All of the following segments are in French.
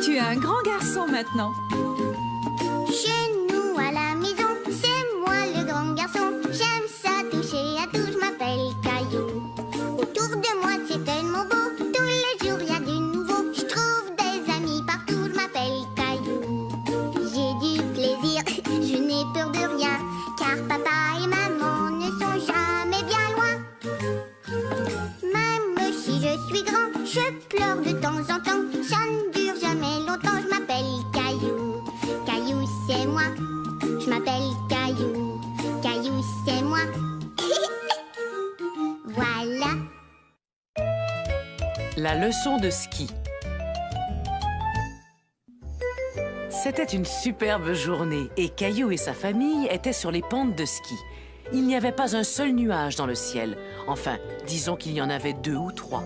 Tu es un grand garçon maintenant. Chez nous à la maison, c'est moi le grand garçon. J'aime ça toucher à tout, je m'appelle Caillou. Autour de moi c'est tellement beau, tous les jours y a du nouveau. Je trouve des amis partout, je m'appelle Caillou. J'ai du plaisir, je n'ai peur de rien, car papa et maman ne sont jamais bien loin. Même si je suis grand, je pleure de temps en temps. Ça ne dure jamais longtemps, je m'appelle Caillou. Caillou, c'est moi. Je m'appelle Caillou. Caillou, c'est moi. Voilà. La leçon de ski. C'était une superbe journée et Caillou et sa famille étaient sur les pentes de ski. Il n'y avait pas un seul nuage dans le ciel. Enfin, disons qu'il y en avait 2 ou 3.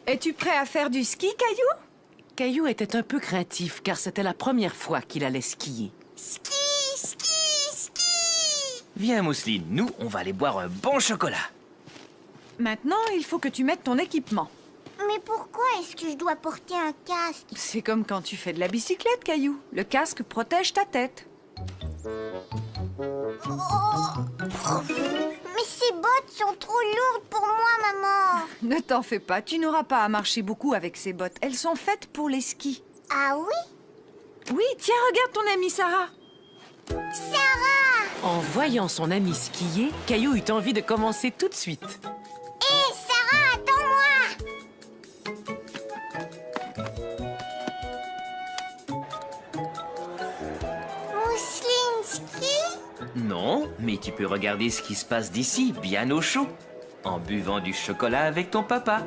Es-tu prêt à faire du ski, Caillou? Caillou était un peu craintif car c'était la première fois qu'il allait skier. Ski, ski, ski. Viens, Mousseline, nous, on va aller boire un bon chocolat. Maintenant, il faut que tu mettes ton équipement. Mais pourquoi est-ce que je dois porter un casque? C'est comme quand tu fais de la bicyclette, Caillou. Le casque protège ta tête. Mais ces bottes sont trop lourdes pour moi, maman. Ne t'en fais pas, tu n'auras pas à marcher beaucoup avec ces bottes. Elles sont faites pour les skis. Ah oui? Oui, tiens, regarde ton amie Sarah. Sarah! En voyant son ami skier, Caillou eut envie de commencer tout de suite. Hé, Sarah, attends-moi! Mousseline ski? Non, mais tu peux regarder ce qui se passe d'ici, bien au chaud, en buvant du chocolat avec ton papa.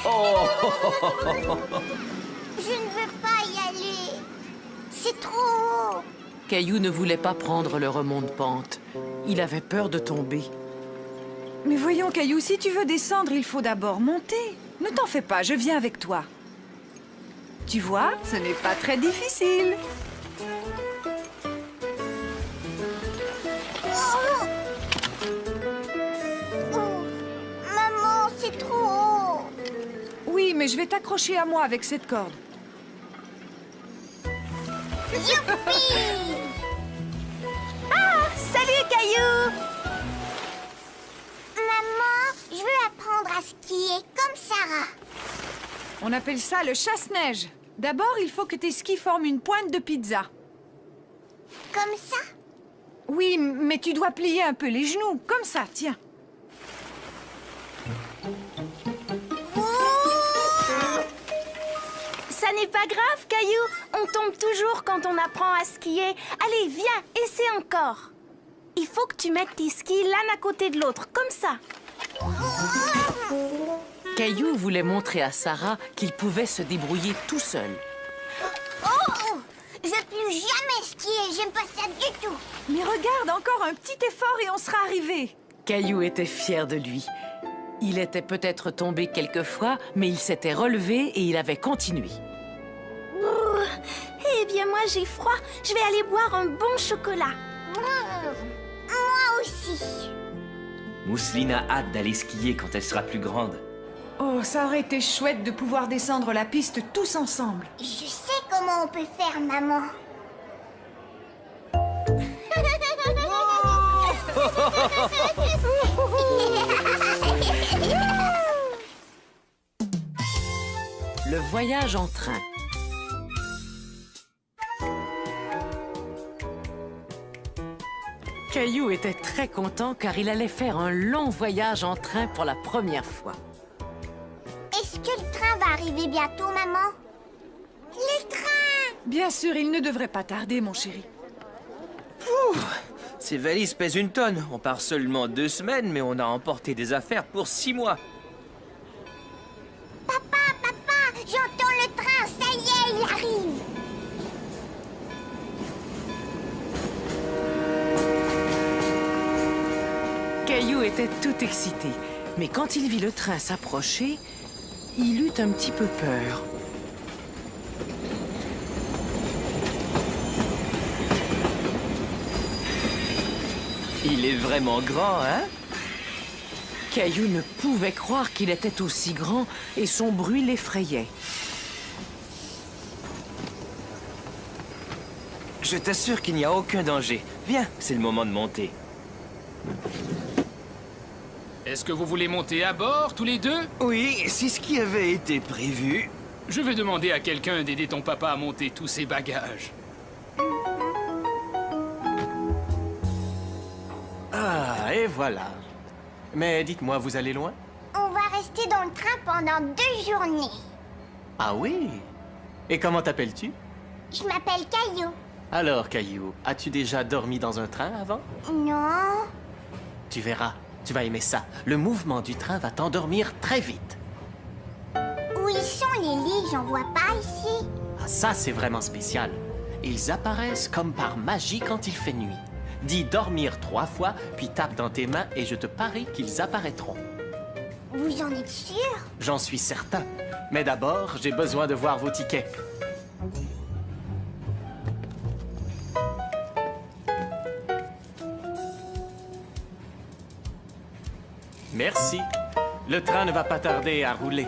Oh! Je ne veux pas y aller. C'est trop haut. Caillou ne voulait pas prendre le remonte-pente. Il avait peur de tomber. Mais voyons, Caillou, si tu veux descendre, il faut d'abord monter. Ne t'en fais pas, je viens avec toi. Tu vois, ce n'est pas très difficile. Oh. Oh. Maman, c'est trop haut. Oui, mais je vais t'accrocher à moi avec cette corde. Youpi! Salut, Caillou! Maman, je veux apprendre à skier comme Sarah. On appelle ça le chasse-neige. D'abord, il faut que tes skis forment une pointe de pizza. Comme ça? Oui, mais tu dois plier un peu les genoux, comme ça, tiens. Ça n'est pas grave, Caillou. On tombe toujours quand on apprend à skier. Allez, viens, essaie encore. Il faut que tu mettes tes skis l'un à côté de l'autre, comme ça. Caillou voulait montrer à Sarah qu'il pouvait se débrouiller tout seul. Oh! Je veux plus jamais skier, j'aime pas ça du tout. Mais regarde, encore un petit effort et on sera arrivé. Caillou était fier de lui. Il était peut-être tombé quelquefois, mais il s'était relevé et il avait continué. Eh bien, moi, j'ai froid. Je vais aller boire un bon chocolat. Moi aussi. Mousseline a hâte d'aller skier quand elle sera plus grande. Oh, ça aurait été chouette de pouvoir descendre la piste tous ensemble. Je sais comment on peut faire, maman. Le voyage en train. Caillou était très content car il allait faire un long voyage en train pour la première fois. Est-ce que le train va arriver bientôt, maman? Le train! Bien sûr, il ne devrait pas tarder, mon chéri. Ces valises pèsent 1 tonne. On part seulement 2 semaines, mais on a emporté des affaires pour 6 mois. Papa, j'entends le train, ça y est, il arrive. Caillou était tout excité, mais quand il vit le train s'approcher, il eut un petit peu peur. Il est vraiment grand, hein? Caillou ne pouvait croire qu'il était aussi grand et son bruit l'effrayait. Je t'assure qu'il n'y a aucun danger. Viens, c'est le moment de monter. Est-ce que vous voulez monter à bord, tous les deux? Oui, c'est ce qui avait été prévu. Je vais demander à quelqu'un d'aider ton papa à monter tous ses bagages. Ah, et voilà. Mais dites-moi, vous allez loin? On va rester dans le train pendant 2 journées. Ah oui? Et comment t'appelles-tu? Je m'appelle Caillou. Alors, Caillou, as-tu déjà dormi dans un train avant? Non. Tu verras, tu vas aimer ça. Le mouvement du train va t'endormir très vite. Où ils sont les lits? J'en vois pas ici. Ah, ça, c'est vraiment spécial. Ils apparaissent comme par magie quand il fait nuit. Dis dormir 3 fois, puis tape dans tes mains et je te parie qu'ils apparaîtront. Vous en êtes sûr? J'en suis certain. Mais d'abord, j'ai besoin de voir vos tickets. Merci. Le train ne va pas tarder à rouler.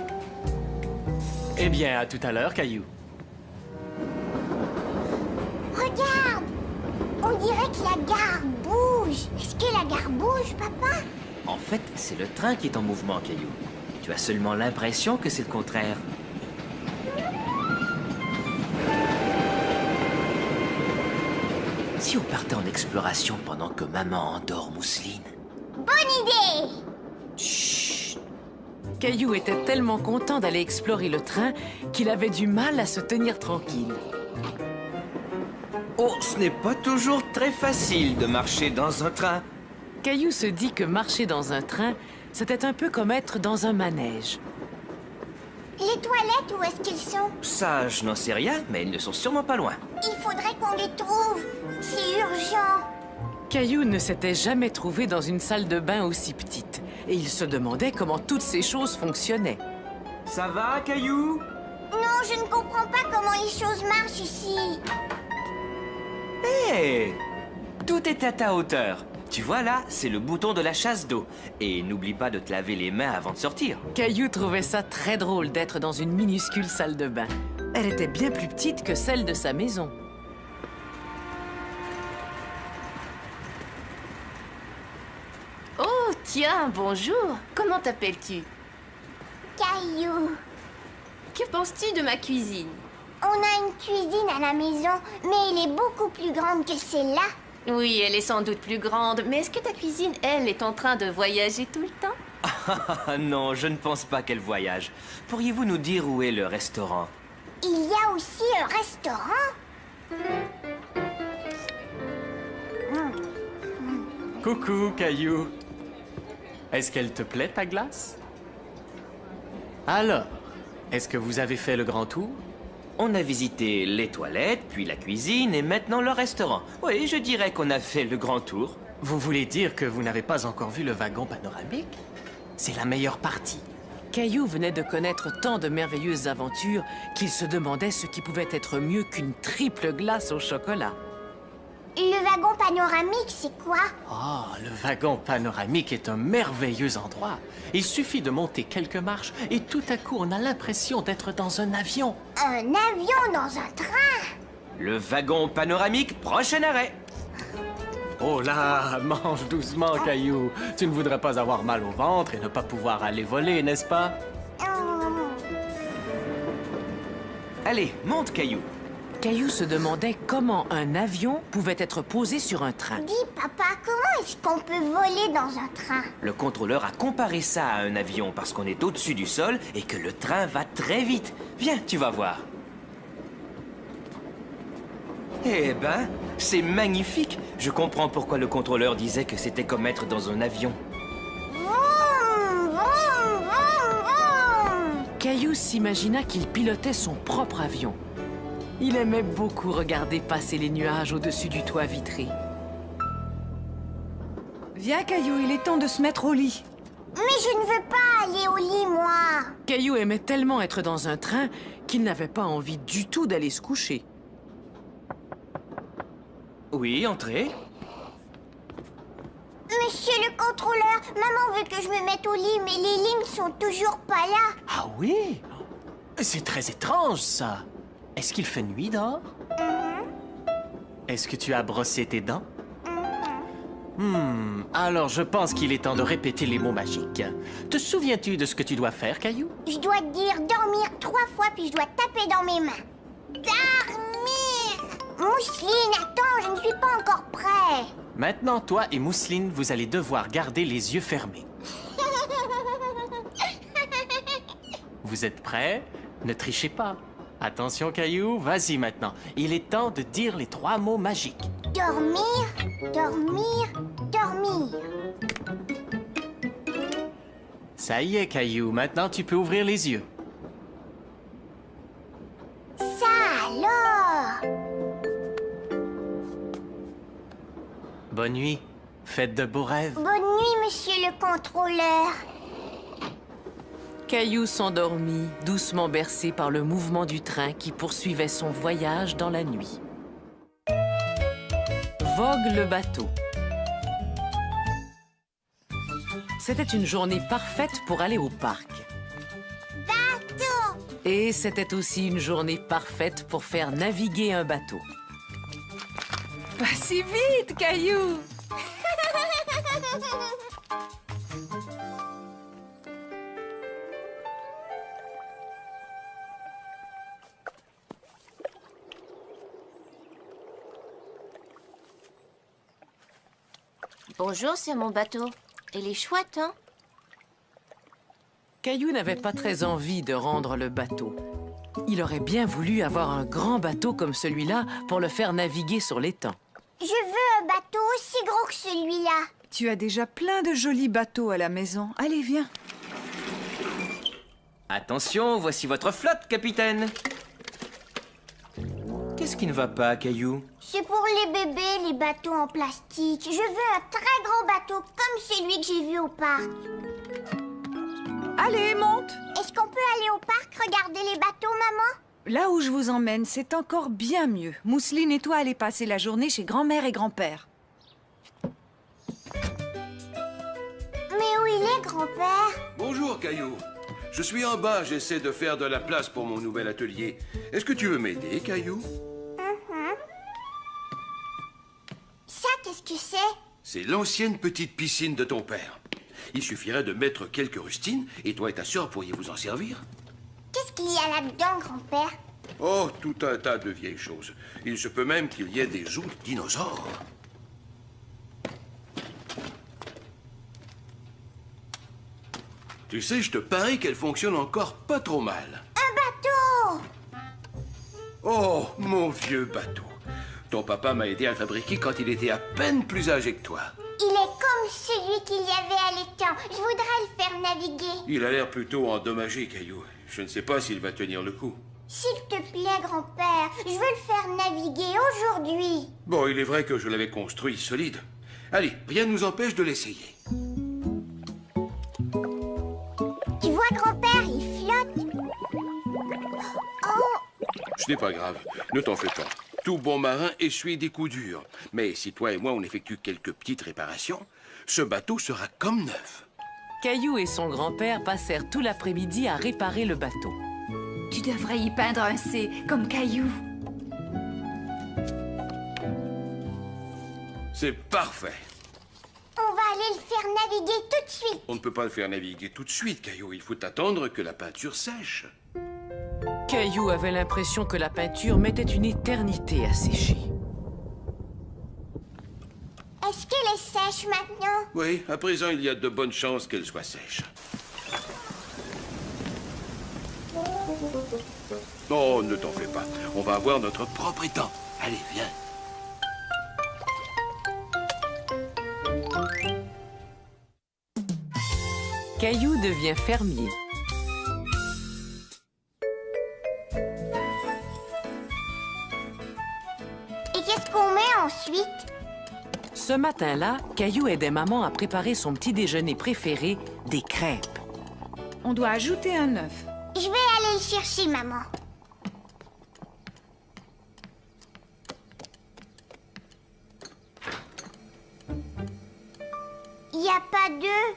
Eh bien, à tout à l'heure, Caillou. Regarde! On dirait que la gare bouge. Est-ce que la gare bouge, papa? En fait, c'est le train qui est en mouvement, Caillou. Tu as seulement l'impression que c'est le contraire. Si on partait en exploration pendant que maman endort Mousseline? Bonne idée! Chut! Caillou était tellement content d'aller explorer le train qu'il avait du mal à se tenir tranquille. Oh, ce n'est pas toujours très facile de marcher dans un train. Caillou se dit que marcher dans un train, c'était un peu comme être dans un manège. Les toilettes, où est-ce qu'ils sont? Ça, je n'en sais rien, mais ils ne sont sûrement pas loin. Il faudrait qu'on les trouve. C'est urgent. Caillou ne s'était jamais trouvé dans une salle de bain aussi petite, et il se demandait comment toutes ces choses fonctionnaient. Ça va, Caillou? Non, je ne comprends pas comment les choses marchent ici. Hé! Tout est à ta hauteur. Tu vois là, c'est le bouton de la chasse d'eau. Et n'oublie pas de te laver les mains avant de sortir. Caillou trouvait ça très drôle d'être dans une minuscule salle de bain. Elle était bien plus petite que celle de sa maison. Oh, tiens, bonjour. Comment t'appelles-tu? Caillou. Que penses-tu de ma cuisine? On a une cuisine à la maison, mais elle est beaucoup plus grande que celle-là. Oui, elle est sans doute plus grande, mais est-ce que ta cuisine, elle, est en train de voyager tout le temps? Ah non, je ne pense pas qu'elle voyage. Pourriez-vous nous dire où est le restaurant? Il y a aussi un restaurant. Coucou, Caillou. Est-ce qu'elle te plaît, ta glace? Alors, est-ce que vous avez fait le grand tour? On a visité les toilettes, puis la cuisine et maintenant le restaurant. Oui, je dirais qu'on a fait le grand tour. Vous voulez dire que vous n'avez pas encore vu le wagon panoramique? C'est la meilleure partie. Caillou venait de connaître tant de merveilleuses aventures qu'il se demandait ce qui pouvait être mieux qu'une triple glace au chocolat. Le wagon panoramique, c'est quoi? Ah, le wagon panoramique est un merveilleux endroit. Il suffit de monter quelques marches et tout à coup, on a l'impression d'être dans un avion. Un avion dans un train? Le wagon panoramique, prochain arrêt. Oh là, mange doucement, Caillou. Tu ne voudrais pas avoir mal au ventre et ne pas pouvoir aller voler, n'est-ce pas? Allez, monte, Caillou. Caillou se demandait comment un avion pouvait être posé sur un train. Dis, papa, comment est-ce qu'on peut voler dans un train? Le contrôleur a comparé ça à un avion parce qu'on est au-dessus du sol et que le train va très vite. Viens, tu vas voir. Eh ben, c'est magnifique. Je comprends pourquoi le contrôleur disait que c'était comme être dans un avion. Vroom, vroom, vroom, vroom. Caillou s'imagina qu'il pilotait son propre avion. Il aimait beaucoup regarder passer les nuages au-dessus du toit vitré. Viens, Caillou, il est temps de se mettre au lit. Mais je ne veux pas aller au lit, moi. Caillou aimait tellement être dans un train qu'il n'avait pas envie du tout d'aller se coucher. Oui, entrez. Monsieur Monsieur le contrôleur, maman veut que je me mette au lit, mais les lignes sont toujours pas là. Ah oui? C'est très étrange, ça. Est-ce qu'il fait nuit dehors? Est-ce que tu as brossé tes dents? Alors je pense qu'il est temps de répéter les mots magiques. Te souviens-tu de ce que tu dois faire, Caillou? Je dois dire dormir 3 fois, puis je dois taper dans mes mains. Dormir! Mousseline, attends, je ne suis pas encore prêt. Maintenant, toi et Mousseline, vous allez devoir garder les yeux fermés. Vous êtes prêts? Ne trichez pas. Attention, Caillou, vas-y maintenant. Il est temps de dire les 3 mots magiques. Dormir, dormir, dormir. Ça y est, Caillou, maintenant tu peux ouvrir les yeux. Ça alors! Bonne nuit. Faites de beaux rêves. Bonne nuit, monsieur le contrôleur. Caillou s'endormit, doucement bercé par le mouvement du train qui poursuivait son voyage dans la nuit. Vogue le bateau. C'était une journée parfaite pour aller au parc. Bateau! Et c'était aussi une journée parfaite pour faire naviguer un bateau. Pas si vite, Caillou. Bonjour, c'est mon bateau. Il est chouette, hein? Caillou n'avait pas très envie de rendre le bateau. Il aurait bien voulu avoir un grand bateau comme celui-là pour le faire naviguer sur l'étang. Je veux un bateau aussi gros que celui-là. Tu as déjà plein de jolis bateaux à la maison. Allez, viens. Attention, voici votre flotte, capitaine. Qu'est-ce qui ne va pas, Caillou? C'est pour les bébés, les bateaux en plastique. Je veux un très grand bateau comme celui que j'ai vu au parc. Allez, monte. Est-ce qu'on peut aller au parc regarder les bateaux, maman? Là où je vous emmène, c'est encore bien mieux. Mousseline et toi allez passer la journée chez grand-mère et grand-père. Mais où il est, grand-père? Bonjour, Caillou. Je suis en bas, j'essaie de faire de la place pour mon nouvel atelier. Est-ce que tu veux m'aider, Caillou? Ça, qu'est-ce que c'est? C'est l'ancienne petite piscine de ton père. Il suffirait de mettre quelques rustines et toi et ta sœur pourriez vous en servir. Qu'est-ce qu'il y a là-dedans, grand-père? Oh, tout un tas de vieilles choses. Il se peut même qu'il y ait des os de dinosaures. Tu sais, je te parie qu'elle fonctionne encore pas trop mal. Un bateau! Oh, mon vieux bateau. Ton papa m'a aidé à le fabriquer quand il était à peine plus âgé que toi. Il est comme celui qu'il y avait à l'étang. Je voudrais le faire naviguer. Il a l'air plutôt endommagé, Caillou. Je ne sais pas s'il va tenir le coup. S'il te plaît, grand-père, je veux le faire naviguer aujourd'hui. Bon, il est vrai que je l'avais construit solide. Allez, rien ne nous empêche de l'essayer. Tu vois, grand-père, il flotte. Oh! Ce n'est pas grave, ne t'en fais pas. Tout bon marin essuie des coups durs. Mais si toi et moi on effectue quelques petites réparations, ce bateau sera comme neuf. Caillou et son grand-père passèrent tout l'après-midi à réparer le bateau. Tu devrais y peindre un C, comme Caillou. C'est parfait. On va aller le faire naviguer tout de suite. On ne peut pas le faire naviguer tout de suite, Caillou. Il faut attendre que la peinture sèche. Caillou avait l'impression que la peinture mettait une éternité à sécher. Est-ce qu'elle est sèche maintenant? Oui, à présent, il y a de bonnes chances qu'elle soit sèche. Oh, ne t'en fais pas. On va avoir notre propre étang. Allez, viens. Caillou devient fermier. Et qu'est-ce qu'on met ensuite? Ce matin-là, Caillou aidait maman à préparer son petit déjeuner préféré, des crêpes. On doit ajouter un œuf. Je vais aller le chercher, maman. Il y a pas d'œufs.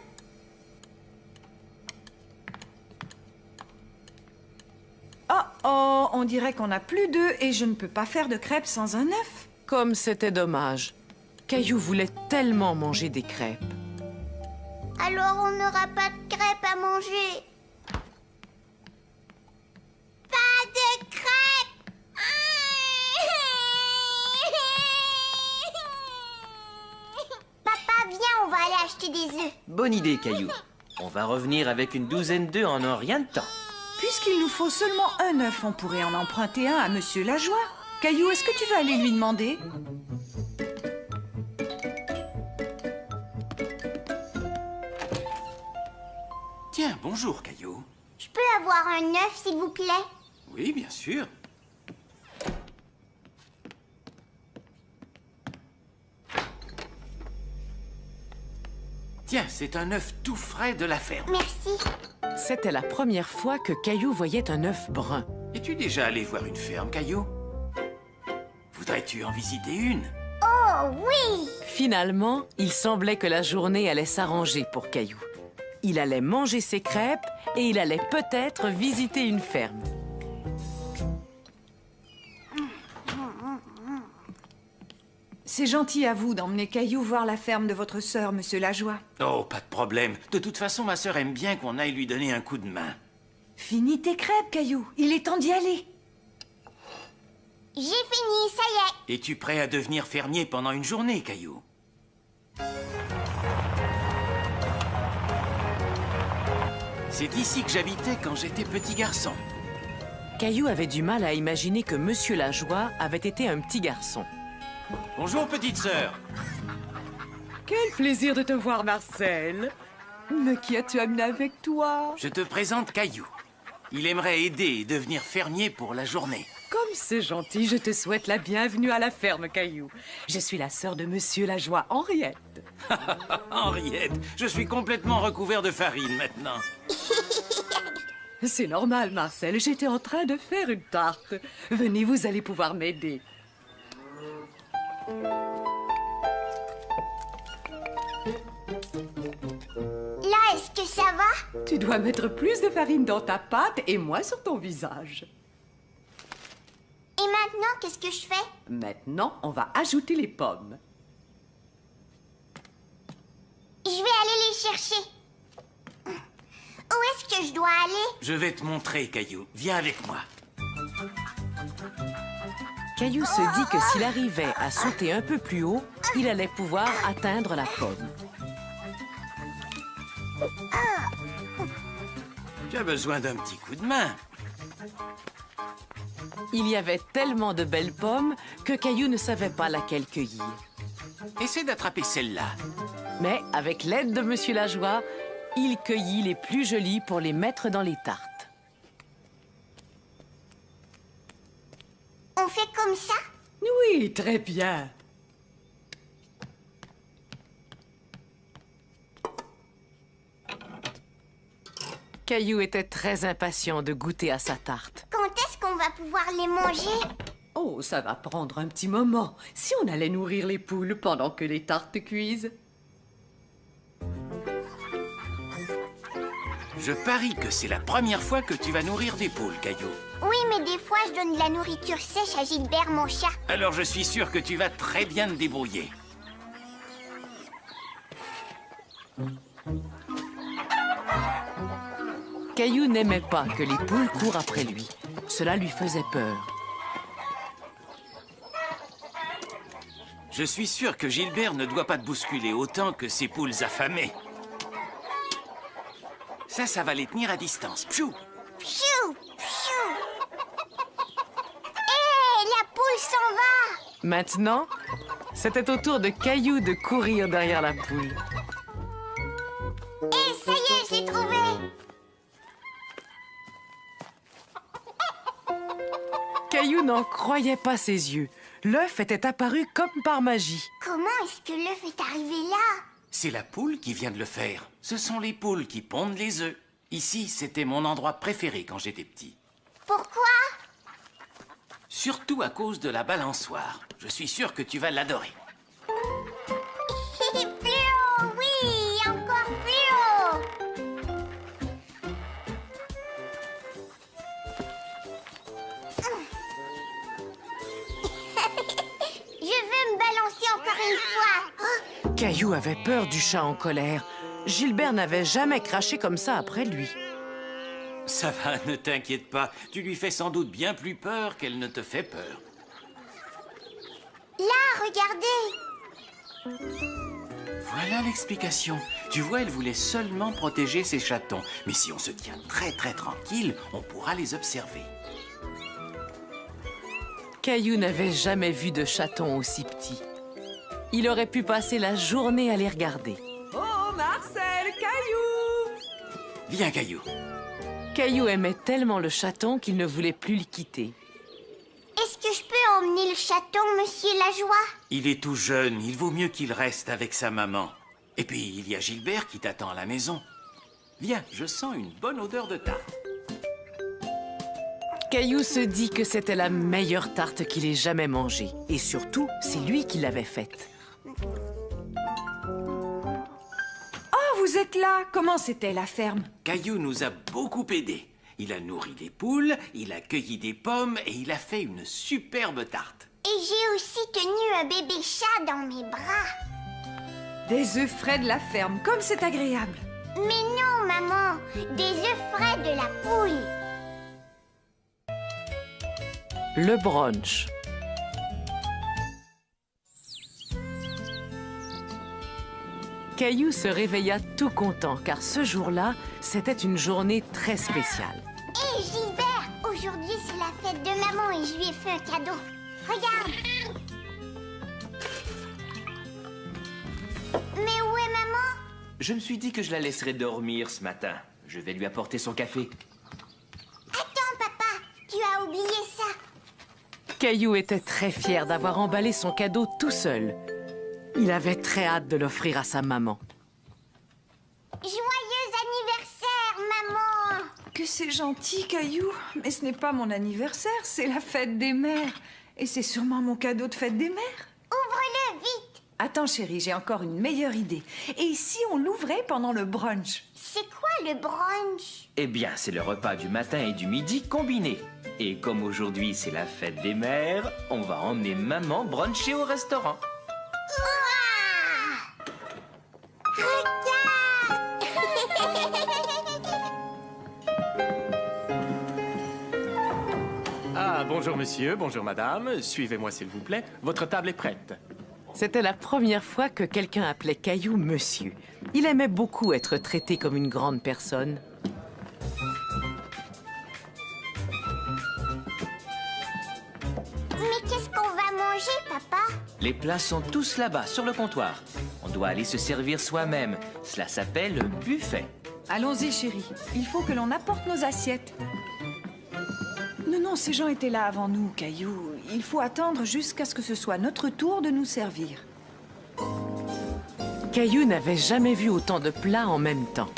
Oh oh, on dirait qu'on n'a plus d'œufs et je ne peux pas faire de crêpes sans un œuf. Comme c'était dommage. Caillou voulait tellement manger des crêpes. Alors on n'aura pas de crêpes à manger. Pas de crêpes. Papa, viens, on va aller acheter des œufs. Bonne idée, Caillou. On va revenir avec une douzaine d'œufs en un rien de temps. Puisqu'il nous faut seulement un œuf, on pourrait en emprunter un à Monsieur Lajoie. Caillou, est-ce que tu vas aller lui demander? Tiens, bonjour, Caillou. Je peux avoir un œuf, s'il vous plaît? Oui, bien sûr. Tiens, c'est un œuf tout frais de la ferme. Merci. C'était la première fois que Caillou voyait un œuf brun. Es-tu déjà allé voir une ferme, Caillou? Voudrais-tu en visiter une? Oh, oui! Finalement, il semblait que la journée allait s'arranger pour Caillou. Il allait manger ses crêpes et il allait peut-être visiter une ferme. C'est gentil à vous d'emmener Caillou voir la ferme de votre sœur, Monsieur Lajoie. Oh, pas de problème. De toute façon, ma sœur aime bien qu'on aille lui donner un coup de main. Finis tes crêpes, Caillou. Il est temps d'y aller. J'ai fini, ça y est. Es-tu prêt à devenir fermier pendant une journée, Caillou? C'est ici que j'habitais quand j'étais petit garçon. Caillou avait du mal à imaginer que Monsieur Lajoie avait été un petit garçon. Bonjour, petite sœur. Quel plaisir de te voir, Marcel. Mais qui as-tu amené avec toi? Je te présente Caillou. Il aimerait aider et devenir fermier pour la journée. Comme c'est gentil, je te souhaite la bienvenue à la ferme, Caillou. Je suis la sœur de Monsieur Lajoie, Henriette. Henriette, je suis complètement recouvert de farine maintenant. C'est normal, Marcel. J'étais en train de faire une tarte. Venez, vous allez pouvoir m'aider. Là, est-ce que ça va? Tu dois mettre plus de farine dans ta pâte et moins sur ton visage. Et maintenant, qu'est-ce que je fais? Maintenant, on va ajouter les pommes. Je vais aller les chercher. Où est-ce que je dois aller? Je vais te montrer, Caillou. Viens avec moi. Caillou se dit que s'il arrivait à sauter un peu plus haut, il allait pouvoir atteindre la pomme. Tu as besoin d'un petit coup de main. Il y avait tellement de belles pommes que Caillou ne savait pas laquelle cueillir. Essaie d'attraper celle-là. Mais avec l'aide de Monsieur Lajoie, il cueillit les plus jolies pour les mettre dans les tartes. On fait comme ça? Oui, très bien. Caillou était très impatient de goûter à sa tarte. Quand est-ce qu'on va pouvoir les manger? Oh, ça va prendre un petit moment. Si on allait nourrir les poules pendant que les tartes cuisent. Je parie que c'est la première fois que tu vas nourrir des poules, Caillou. Oui, mais des fois, je donne de la nourriture sèche à Gilbert, mon chat. Alors je suis sûr que tu vas très bien te débrouiller. Caillou n'aimait pas que les poules courent après lui. Cela lui faisait peur. Je suis sûr que Gilbert ne doit pas te bousculer autant que ces poules affamées. Ça va les tenir à distance. Pfiou! Pfiou! Pfiou! Hé, la poule s'en va! Maintenant, c'était au tour de Caillou de courir derrière la poule. Hé, ça y est, je l'ai trouvé! Caillou n'en croyait pas ses yeux. L'œuf était apparu comme par magie. Comment est-ce que l'œuf est arrivé là? C'est la poule qui vient de le faire. Ce sont les poules qui pondent les œufs. Ici, c'était mon endroit préféré quand j'étais petit. Pourquoi? Surtout à cause de la balançoire. Je suis sûr que tu vas l'adorer. Plus haut, oui, encore Caillou avait peur du chat en colère. Gilbert n'avait jamais craché comme ça après lui. Ça va, ne t'inquiète pas. Tu lui fais sans doute bien plus peur qu'elle ne te fait peur. Là, regardez. Voilà l'explication. Tu vois, elle voulait seulement protéger ses chatons. Mais si on se tient très tranquille, on pourra les observer. Caillou n'avait jamais vu de chaton aussi petit. Il aurait pu passer la journée à les regarder. Oh, Marcel, Caillou! Viens, Caillou. Caillou aimait tellement le chaton qu'il ne voulait plus le quitter. Est-ce que je peux emmener le chaton, monsieur Lajoie? Il est tout jeune, il vaut mieux qu'il reste avec sa maman. Et puis, il y a Gilbert qui t'attend à la maison. Viens, je sens une bonne odeur de tarte. Caillou se dit que c'était la meilleure tarte qu'il ait jamais mangée. Et surtout, c'est lui qui l'avait faite. Oh, vous êtes là! Comment c'était la ferme? Caillou nous a beaucoup aidés. Il a nourri des poules, il a cueilli des pommes et il a fait une superbe tarte. Et j'ai aussi tenu un bébé chat dans mes bras. Des œufs frais de la ferme, comme c'est agréable. Mais non, maman, des œufs frais de la poule. Le brunch. Caillou se réveilla tout content, car ce jour-là, c'était une journée très spéciale. Hé, Gilbert, aujourd'hui c'est la fête de maman et je lui ai fait un cadeau. Regarde. Mais où est maman? Je me suis dit que je la laisserais dormir ce matin. Je vais lui apporter son café. Attends, papa, tu as oublié ça. Caillou était très fier d'avoir emballé son cadeau tout seul. Il avait très hâte de l'offrir à sa maman. Joyeux anniversaire, maman. Que c'est gentil, Caillou. Mais ce n'est pas mon anniversaire, c'est la fête des mères. Et c'est sûrement mon cadeau de fête des mères. Ouvre-le vite. Attends, chérie, j'ai encore une meilleure idée. Et si on l'ouvrait pendant le brunch? C'est quoi le brunch? Eh bien, c'est le repas du matin et du midi combiné. Et comme aujourd'hui c'est la fête des mères, on va emmener maman bruncher au restaurant. Ah, bonjour monsieur, bonjour madame. Suivez-moi s'il vous plaît. Votre table est prête. C'était la première fois que quelqu'un appelait Caillou monsieur. Il aimait beaucoup être traité comme une grande personne. Mais qu'est-ce qu'on va manger, papa? Les plats sont tous là-bas, sur le comptoir. On doit aller se servir soi-même. Cela s'appelle le buffet. Allons-y, chérie. Il faut que l'on apporte nos assiettes. Non, ces gens étaient là avant nous, Caillou. Il faut attendre jusqu'à ce que ce soit notre tour de nous servir. Caillou n'avait jamais vu autant de plats en même temps.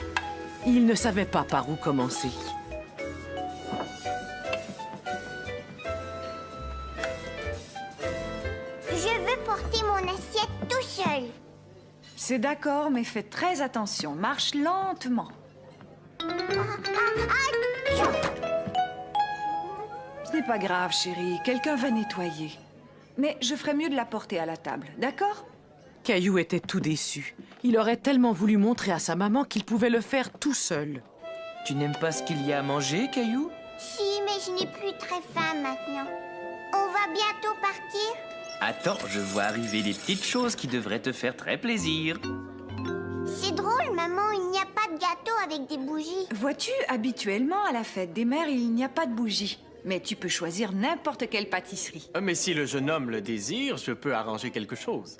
Il ne savait pas par où commencer. Je veux porter mon assiette tout seul. C'est d'accord, mais fais très attention. Marche lentement. Ce n'est pas grave, chérie. Quelqu'un va nettoyer. Mais je ferais mieux de la porter à la table, d'accord? Caillou était tout déçu. Il aurait tellement voulu montrer à sa maman qu'il pouvait le faire tout seul. Tu n'aimes pas ce qu'il y a à manger, Caillou? Si, mais je n'ai plus très faim maintenant. On va bientôt partir? Attends, je vois arriver des petites choses qui devraient te faire très plaisir. C'est drôle, maman, il n'y a pas de gâteau avec des bougies. Vois-tu, habituellement, à la fête des mères, il n'y a pas de bougies. Mais tu peux choisir n'importe quelle pâtisserie. Mais si le jeune homme le désire, je peux arranger quelque chose.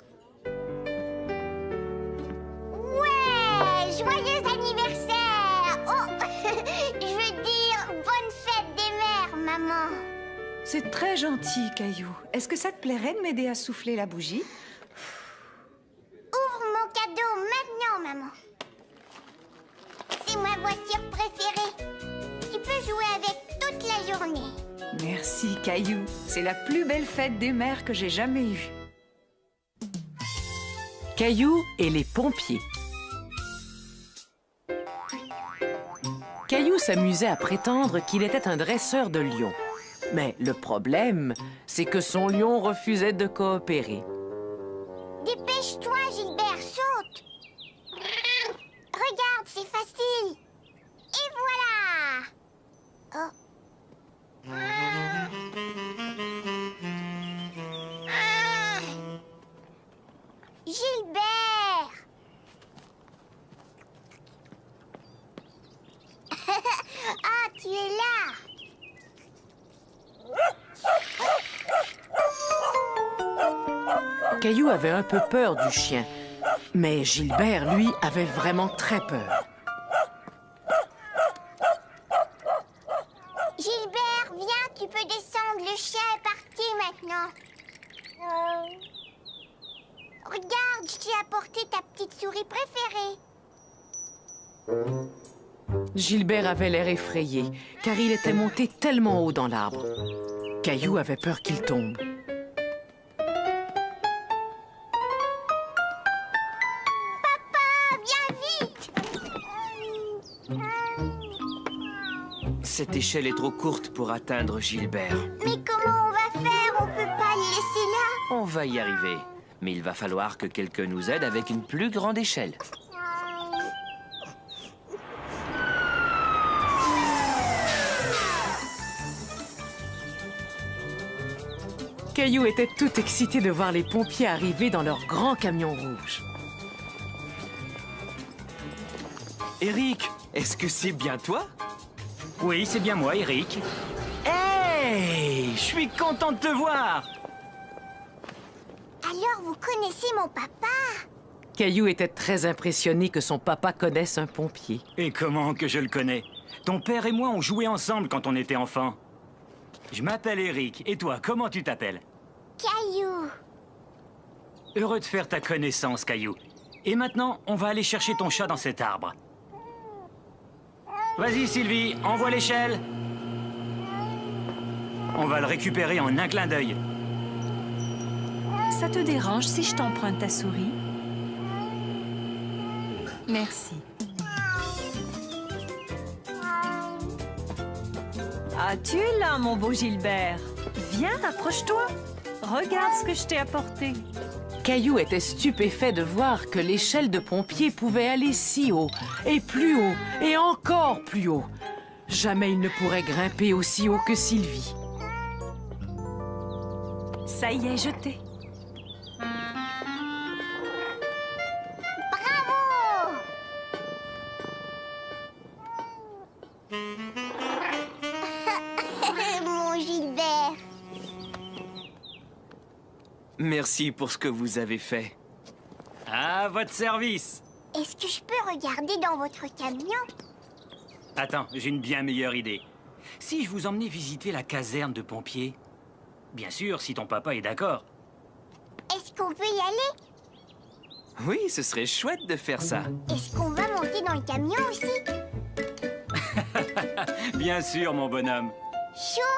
Ouais! Joyeux anniversaire! Oh! Je veux dire, bonne fête des mères, maman. C'est très gentil, Caillou. Est-ce que ça te plairait de m'aider à souffler la bougie? Ouvre mon cadeau maintenant, maman. C'est ma voiture préférée. Tu peux jouer avec toute la journée. Merci, Caillou. C'est la plus belle fête des mères que j'ai jamais eue. Caillou et les pompiers. Caillou s'amusait à prétendre qu'il était un dresseur de lions. Mais le problème, c'est que son lion refusait de coopérer. Dépêche-toi, Gilbert, Tu es là. Caillou avait un peu peur du chien, mais Gilbert, lui, avait vraiment très peur. Gilbert, viens, tu peux descendre. Le chien est parti maintenant. Regarde, je t'ai apporté ta petite souris préférée. Gilbert avait l'air effrayé, car il était monté tellement haut dans l'arbre. Caillou avait peur qu'il tombe. Viens vite. Cette échelle est trop courte pour atteindre Gilbert. Mais comment on va faire? On peut pas le laisser là. On va y arriver. Mais il va falloir que quelqu'un nous aide avec une plus grande échelle. Caillou était tout excité de voir les pompiers arriver dans leur grand camion rouge. Eric, est-ce que c'est bien toi? Oui, c'est bien moi, Eric. Hey! Je suis content de te voir! Alors, vous connaissez mon papa? Caillou était très impressionné que son papa connaisse un pompier. Et comment que je le connais? Ton père et moi, on jouait ensemble quand on était enfants. Je m'appelle Eric. Et toi, comment tu t'appelles? Caillou. Heureux de faire ta connaissance, Caillou. Et maintenant, on va aller chercher ton chat dans cet arbre. Vas-y, Sylvie, envoie l'échelle. On va le récupérer en un clin d'œil. Ça te dérange si je t'emprunte ta souris? Merci. Ah, tu es là, mon beau Gilbert. Viens, approche-toi. Regarde ce que je t'ai apporté. Caillou était stupéfait de voir que l'échelle de pompier pouvait aller si haut, et plus haut, et encore plus haut. Jamais il ne pourrait grimper aussi haut que Sylvie. Ça y est, jeté. Bravo! Mon Gilbert. Merci pour ce que vous avez fait. À votre service. Est-ce que je peux regarder dans votre camion? Attends, j'ai une bien meilleure idée. Si je vous emmenais visiter la caserne de pompiers? Bien sûr, si ton papa est d'accord. Est-ce qu'on peut y aller? Oui, ce serait chouette de faire ça. Est-ce qu'on va monter dans le camion aussi? Bien sûr, mon bonhomme. Chouette!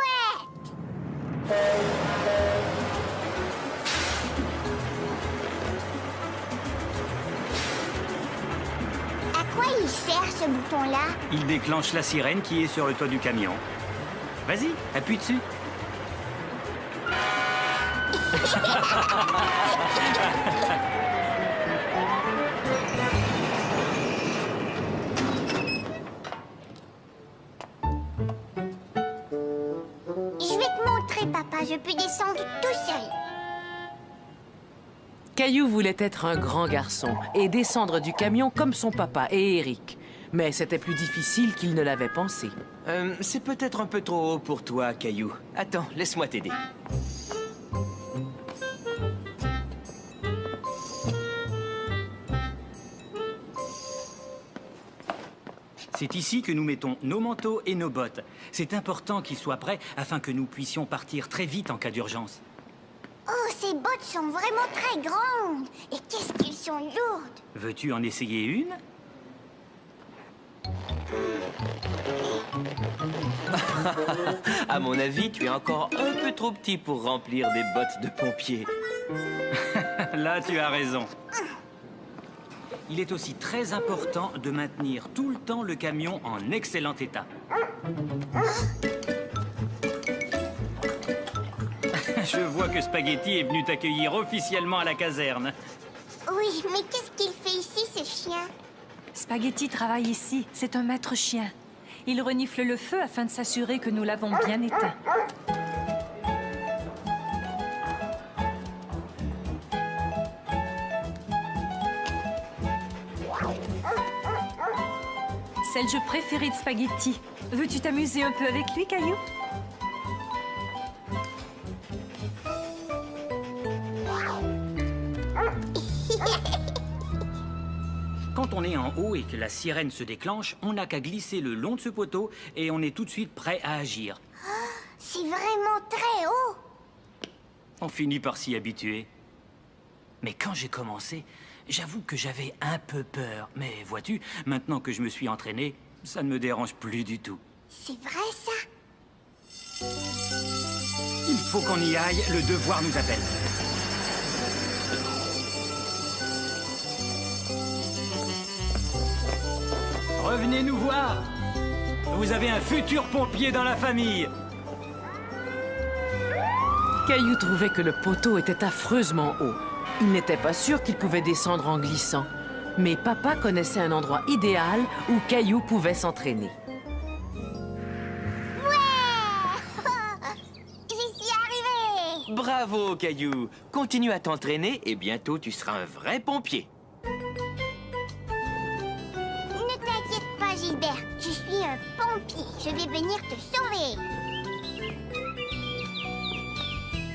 À quoi il sert ce bouton-là? Il déclenche la sirène qui est sur le toit du camion. Vas-y, appuie dessus. Je vais te montrer, papa. Je peux descendre tout seul. Caillou voulait être un grand garçon et descendre du camion comme son papa et Eric. Mais c'était plus difficile qu'il ne l'avait pensé. C'est peut-être un peu trop haut pour toi, Caillou. Attends, laisse-moi t'aider. C'est ici que nous mettons nos manteaux et nos bottes. C'est important qu'ils soient prêts afin que nous puissions partir très vite en cas d'urgence. Oh, ces bottes sont vraiment très grandes. Et qu'est-ce qu'elles sont lourdes. Veux-tu en essayer une? À mon avis, tu es encore un peu trop petit pour remplir des bottes de pompier. Là, tu as raison. Il est aussi très important de maintenir tout le temps le camion en excellent état. Je vois que Spaghetti est venu t'accueillir officiellement à la caserne. Oui, mais qu'est-ce qu'il fait ici, ce chien? Spaghetti travaille ici. C'est un maître chien. Il renifle le feu afin de s'assurer que nous l'avons bien éteint. C'est le jeu préféré de Spaghetti. Veux-tu t'amuser un peu avec lui, Caillou? Quand on est en haut et que la sirène se déclenche, on n'a qu'à glisser le long de ce poteau et on est tout de suite prêt à agir. C'est vraiment très haut. On finit par s'y habituer. Mais quand j'ai commencé, j'avoue que j'avais un peu peur. Mais vois-tu, maintenant que je me suis entraîné, ça ne me dérange plus du tout. C'est vrai, ça? Il faut qu'on y aille, le devoir nous appelle. Revenez nous voir. Vous avez un futur pompier dans la famille. Caillou trouvait que le poteau était affreusement haut. Il n'était pas sûr qu'il pouvait descendre en glissant. Mais papa connaissait un endroit idéal où Caillou pouvait s'entraîner. J'y suis arrivée. Bravo, Caillou. Continue à t'entraîner et bientôt tu seras un vrai pompier. Ne t'inquiète pas, Gilbert. Je suis un pompier. Je vais venir te sauver.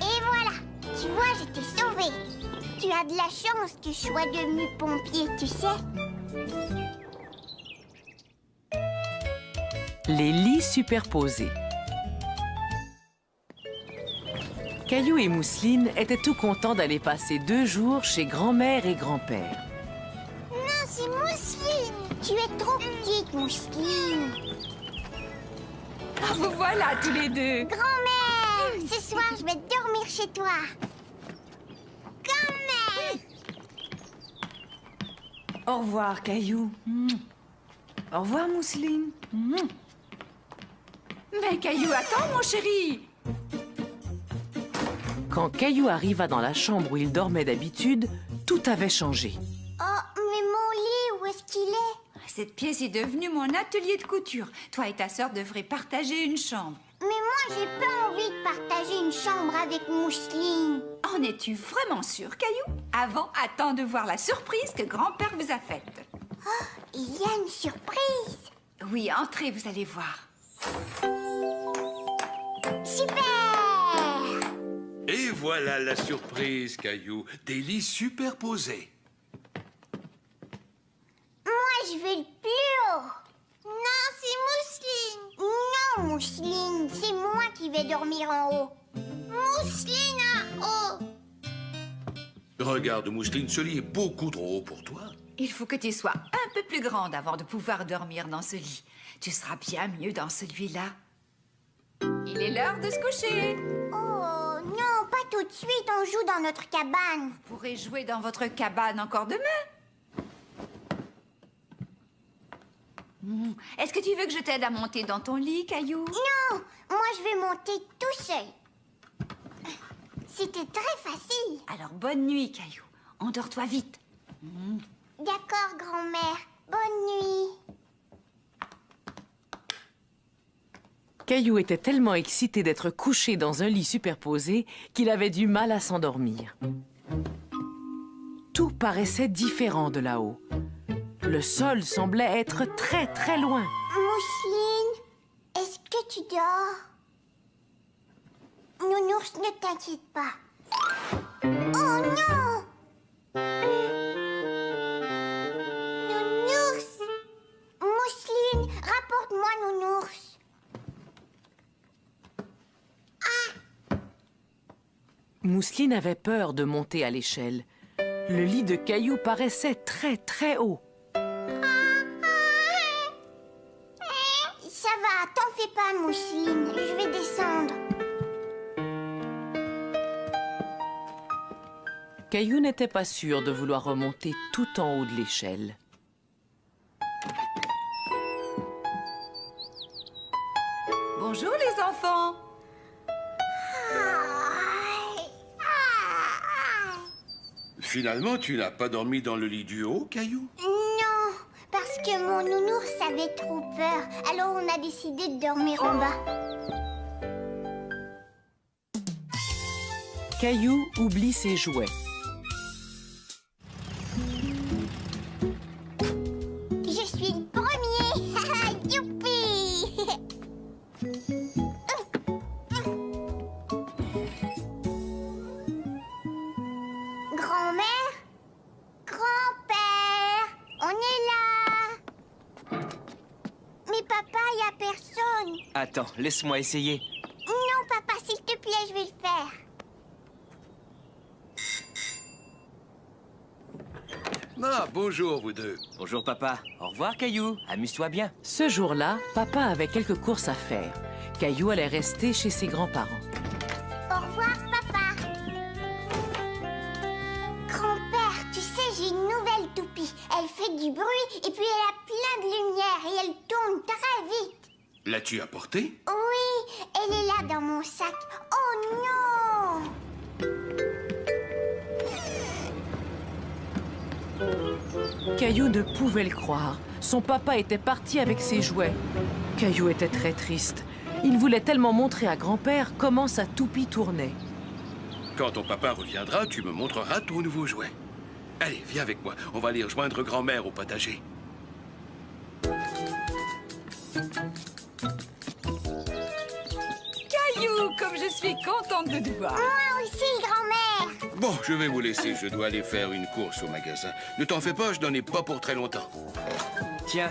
Et voilà. Tu vois, je t'ai sauvé. Tu as de la chance que je sois devenu pompier, tu sais. Les lits superposés. Caillou et Mousseline étaient tout contents d'aller passer 2 jours chez grand-mère et grand-père. Non, c'est Mousseline. Tu es trop petite, Mousseline. Ah, vous voilà tous les deux. Grand-mère, ce soir, je vais dormir chez toi. Grand-mère. Au revoir, Caillou. Au revoir, Mousseline. Mais Caillou, attends, mon chéri. Quand Caillou arriva dans la chambre où il dormait d'habitude, tout avait changé. Oh, mais mon lit, où est-ce qu'il est? Cette pièce est devenue mon atelier de couture. Toi et ta sœur devraient partager une chambre. Mais moi, j'ai pas envie de partager une chambre avec Mousseline. En es-tu vraiment sûre, Caillou? Avant, attends de voir la surprise que grand-père vous a faite. Oh, il y a une surprise. Oui, entrez, vous allez voir. Super! Et voilà la surprise, Caillou. Des lits superposés. Moi, je veux le plus haut. Non, c'est Mousseline. Non, Mousseline, c'est moi qui vais dormir en haut. Mousseline en haut. Regarde, Mousseline, ce lit est beaucoup trop haut pour toi. Il faut que tu sois un peu plus grande avant de pouvoir dormir dans ce lit. Tu seras bien mieux dans celui-là. Il est l'heure de se coucher. Oh, non, pas tout de suite, on joue dans notre cabane. Vous pourrez jouer dans votre cabane encore demain. Est-ce que tu veux que je t'aide à monter dans ton lit, Caillou? Non, moi je vais monter tout seul. C'était très facile. Alors bonne nuit, Caillou. Endors-toi vite. D'accord, grand-mère. Bonne nuit. Caillou était tellement excité d'être couché dans un lit superposé qu'il avait du mal à s'endormir. Tout paraissait différent de là-haut. Le sol semblait être très, très loin. Mousseline, est-ce que tu dors? Nounours, ne t'inquiète pas. Oh non! Nounours! Mousseline, rapporte-moi Nounours. Mousseline avait peur de monter à l'échelle. Le lit de Caillou paraissait très, très haut. Ça va, t'en fais pas, Mousseline. Je vais descendre. Caillou n'était pas sûr de vouloir remonter tout en haut de l'échelle. Bonjour les enfants. Finalement, tu n'as pas dormi dans le lit du haut, Caillou? Non, parce que mon nounours avait trop peur. Alors on a décidé de dormir en bas. Caillou oublie ses jouets. Je suis le premier. Attends, laisse-moi essayer. Non, papa, s'il te plaît, je vais le faire. Ah, bonjour, vous deux. Bonjour, papa. Au revoir, Caillou. Amuse-toi bien. Ce jour-là, papa avait quelques courses à faire. Caillou allait rester chez ses grands-parents. Au revoir, papa. Grand-père, tu sais, j'ai une nouvelle toupie. Elle fait du bruit et puis elle a plein de lumière et elle tourne très vite. L'as-tu apportée? Oui, elle est là dans mon sac. Oh non! Caillou ne pouvait le croire. Son papa était parti avec ses jouets. Caillou était très triste. Il voulait tellement montrer à grand-père comment sa toupie tournait. Quand ton papa reviendra, tu me montreras ton nouveau jouet. Allez, viens avec moi. On va aller rejoindre grand-mère au potager. Caillou, comme je suis contente de te voir. Moi aussi, grand-mère. Bon, je vais vous laisser. Je dois aller faire une course au magasin. Ne t'en fais pas, je n'en ai pas pour très longtemps. Tiens,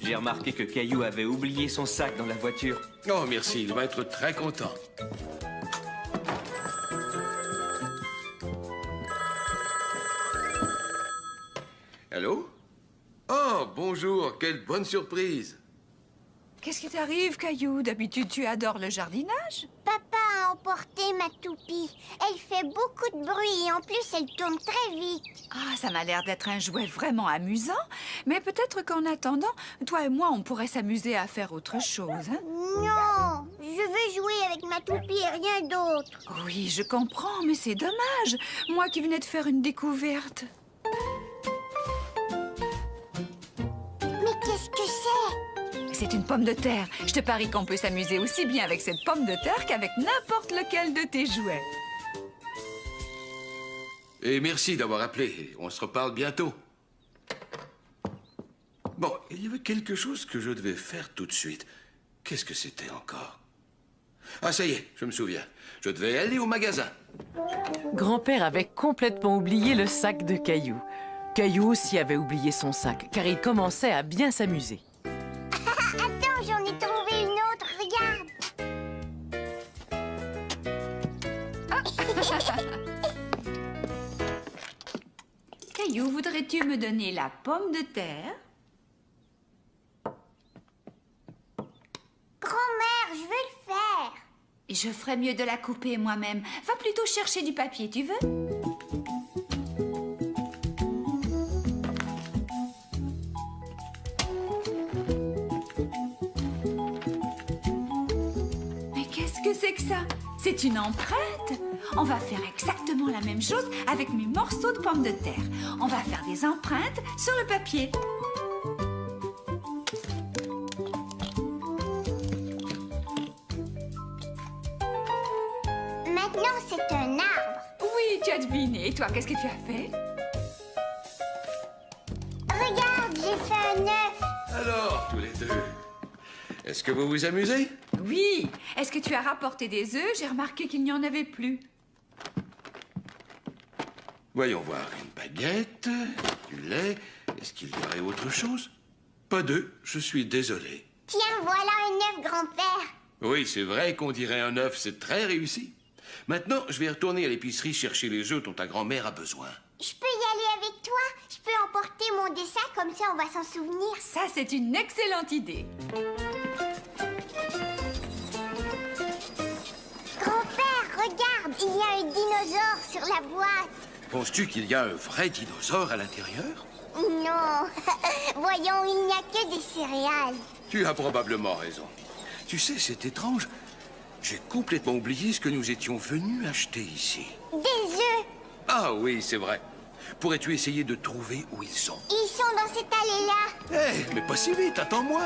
j'ai remarqué que Caillou avait oublié son sac dans la voiture. Oh, merci. Il va être très content. Allô? Oh, bonjour. Quelle bonne surprise. Qu'est-ce qui t'arrive, Caillou? D'habitude, tu adores le jardinage. Papa a emporté ma toupie. Elle fait beaucoup de bruit et en plus, elle tourne très vite. Ah, ça m'a l'air d'être un jouet vraiment amusant. Mais peut-être qu'en attendant, toi et moi, on pourrait s'amuser à faire autre chose, hein? Non, je veux jouer avec ma toupie et rien d'autre. Oui, je comprends, mais c'est dommage. Moi qui venais de faire une découverte. Mais qu'est-ce que c'est? C'est une pomme de terre. Je te parie qu'on peut s'amuser aussi bien avec cette pomme de terre qu'avec n'importe lequel de tes jouets. Et merci d'avoir appelé. On se reparle bientôt. Bon, il y avait quelque chose que je devais faire tout de suite. Qu'est-ce que c'était encore? Ah, ça y est, je me souviens. Je devais aller au magasin. Grand-père avait complètement oublié le sac de Caillou. Caillou aussi avait oublié son sac, car il commençait à bien s'amuser. Attends, j'en ai trouvé une autre, regarde. Caillou, voudrais-tu me donner la pomme de terre? Grand-mère, je veux le faire. Je ferais mieux de la couper moi-même. Va plutôt chercher du papier, tu veux? Mais qu'est-ce que c'est que ça? C'est une empreinte. On va faire exactement la même chose avec mes morceaux de pommes de terre. On va faire des empreintes sur le papier. Maintenant, c'est un arbre. Oui, tu as deviné. Et toi, qu'est-ce que tu as fait? Regarde, j'ai fait un œuf. Alors, tous les deux, est-ce que vous vous amusez? Oui. Est-ce que tu as rapporté des œufs? J'ai remarqué qu'il n'y en avait plus. Voyons voir. Une baguette, du lait. Est-ce qu'il y aurait autre chose? Pas d'œufs, je suis désolé. Tiens, voilà un œuf, grand-père. Oui, c'est vrai qu'on dirait un œuf, c'est très réussi. Maintenant, je vais retourner à l'épicerie chercher les œufs dont ta grand-mère a besoin. Je peux y aller avec toi? Je peux emporter mon dessin, comme ça on va s'en souvenir. Ça, c'est une excellente idée. Grand-père, regarde, il y a un dinosaure sur la boîte. Penses-tu qu'il y a un vrai dinosaure à l'intérieur? Non, voyons, il n'y a que des céréales. Tu as probablement raison. Tu sais, c'est étrange. J'ai complètement oublié ce que nous étions venus acheter ici. Des œufs. Ah oui, c'est vrai. Pourrais-tu essayer de trouver où ils sont? Ils sont dans cette allée-là. Hé, mais pas si vite, attends-moi.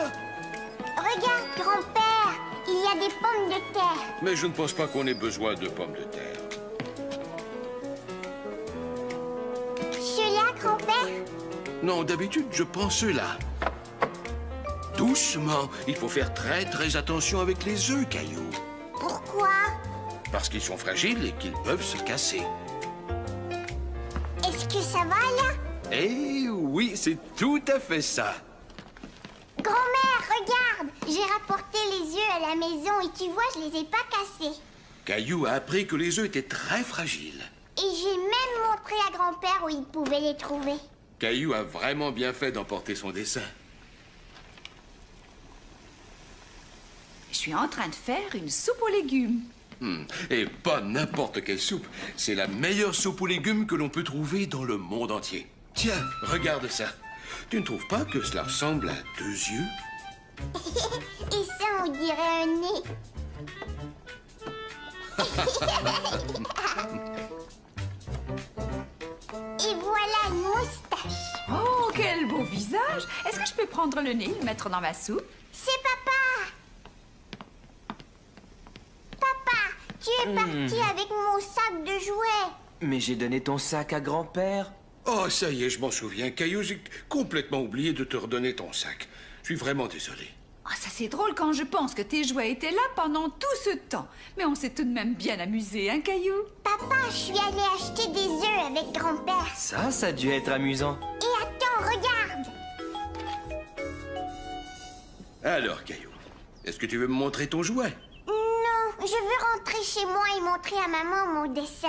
Regarde, grand-père, il y a des pommes de terre. Mais je ne pense pas qu'on ait besoin de pommes de terre. Ceux-là, grand-père? Non, d'habitude, je prends ceux-là. Doucement. Il faut faire très attention avec les œufs, Caillou. Pourquoi? Parce qu'ils sont fragiles et qu'ils peuvent se casser. Est-ce que ça va, là? Eh oui, c'est tout à fait ça. Grand-mère, regarde, J'ai rapporté les œufs à la maison et tu vois, je les ai pas cassés. Caillou a appris que les œufs étaient très fragiles. Et j'ai même montré à grand-père où il pouvait les trouver. Caillou a vraiment bien fait d'emporter son dessin. Je suis en train de faire une soupe aux légumes. Et pas n'importe quelle soupe. C'est la meilleure soupe aux légumes que l'on peut trouver dans le monde entier. Tiens, regarde ça. Tu ne trouves pas que cela ressemble à 2 yeux? Et ça, on dirait un nez. Et voilà une moustache. Oh, quel beau visage! Est-ce que je peux prendre le nez et le mettre dans ma soupe? C'est papa. Papa, tu es parti avec mon sac de jouets. Mais j'ai donné ton sac à grand-père. Oh, ça y est, je m'en souviens. Caillou, j'ai complètement oublié de te redonner ton sac. Je suis vraiment désolé. Oh, ça c'est drôle quand je pense que tes jouets étaient là pendant tout ce temps. Mais on s'est tout de même bien amusé, hein, Caillou? Papa, je suis allée acheter des œufs avec grand-père. Ça a dû être amusant. Et attends, regarde. Alors, Caillou, est-ce que tu veux me montrer ton jouet? Non, je veux rentrer chez moi et montrer à maman mon dessin.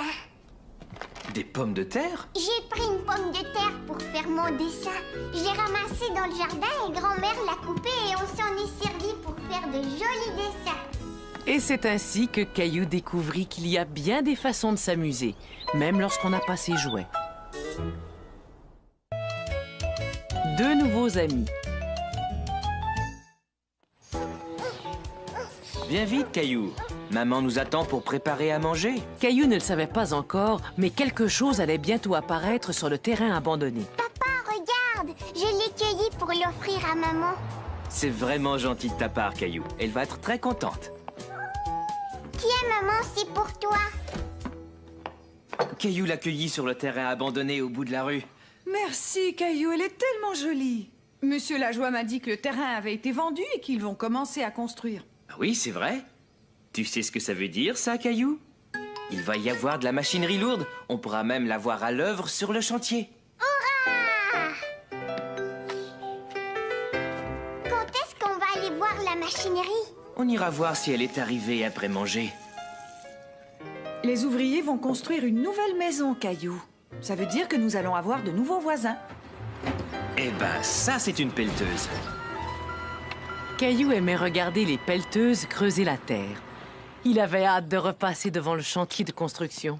Des pommes de terre? J'ai pris une pomme de terre pour faire mon dessin. Je l'ai ramassée dans le jardin et grand-mère l'a coupée et on s'en est servi pour faire de jolis dessins. Et c'est ainsi que Caillou découvrit qu'il y a bien des façons de s'amuser, même lorsqu'on n'a pas ses jouets. 2 nouveaux amis. Viens vite, Caillou. Maman nous attend pour préparer à manger. Caillou ne le savait pas encore, mais quelque chose allait bientôt apparaître sur le terrain abandonné. Papa, regarde, je l'ai cueilli pour l'offrir à maman. C'est vraiment gentil de ta part, Caillou. Elle va être très contente. Tiens, maman, c'est pour toi. Caillou l'a cueillie sur le terrain abandonné au bout de la rue. Merci, Caillou, elle est tellement jolie. Monsieur Lajoie m'a dit que le terrain avait été vendu et qu'ils vont commencer à construire. Ah oui, c'est vrai. Tu sais ce que ça veut dire, ça, Caillou? Il va y avoir de la machinerie lourde. On pourra même la voir à l'œuvre sur le chantier. Hurrah! Quand est-ce qu'on va aller voir la machinerie? On ira voir si elle est arrivée après manger. Les ouvriers vont construire une nouvelle maison, Caillou. Ça veut dire que nous allons avoir de nouveaux voisins. Eh ben, ça, c'est une pelleteuse. Caillou aimait regarder les pelleteuses creuser la terre. Il avait hâte de repasser devant le chantier de construction.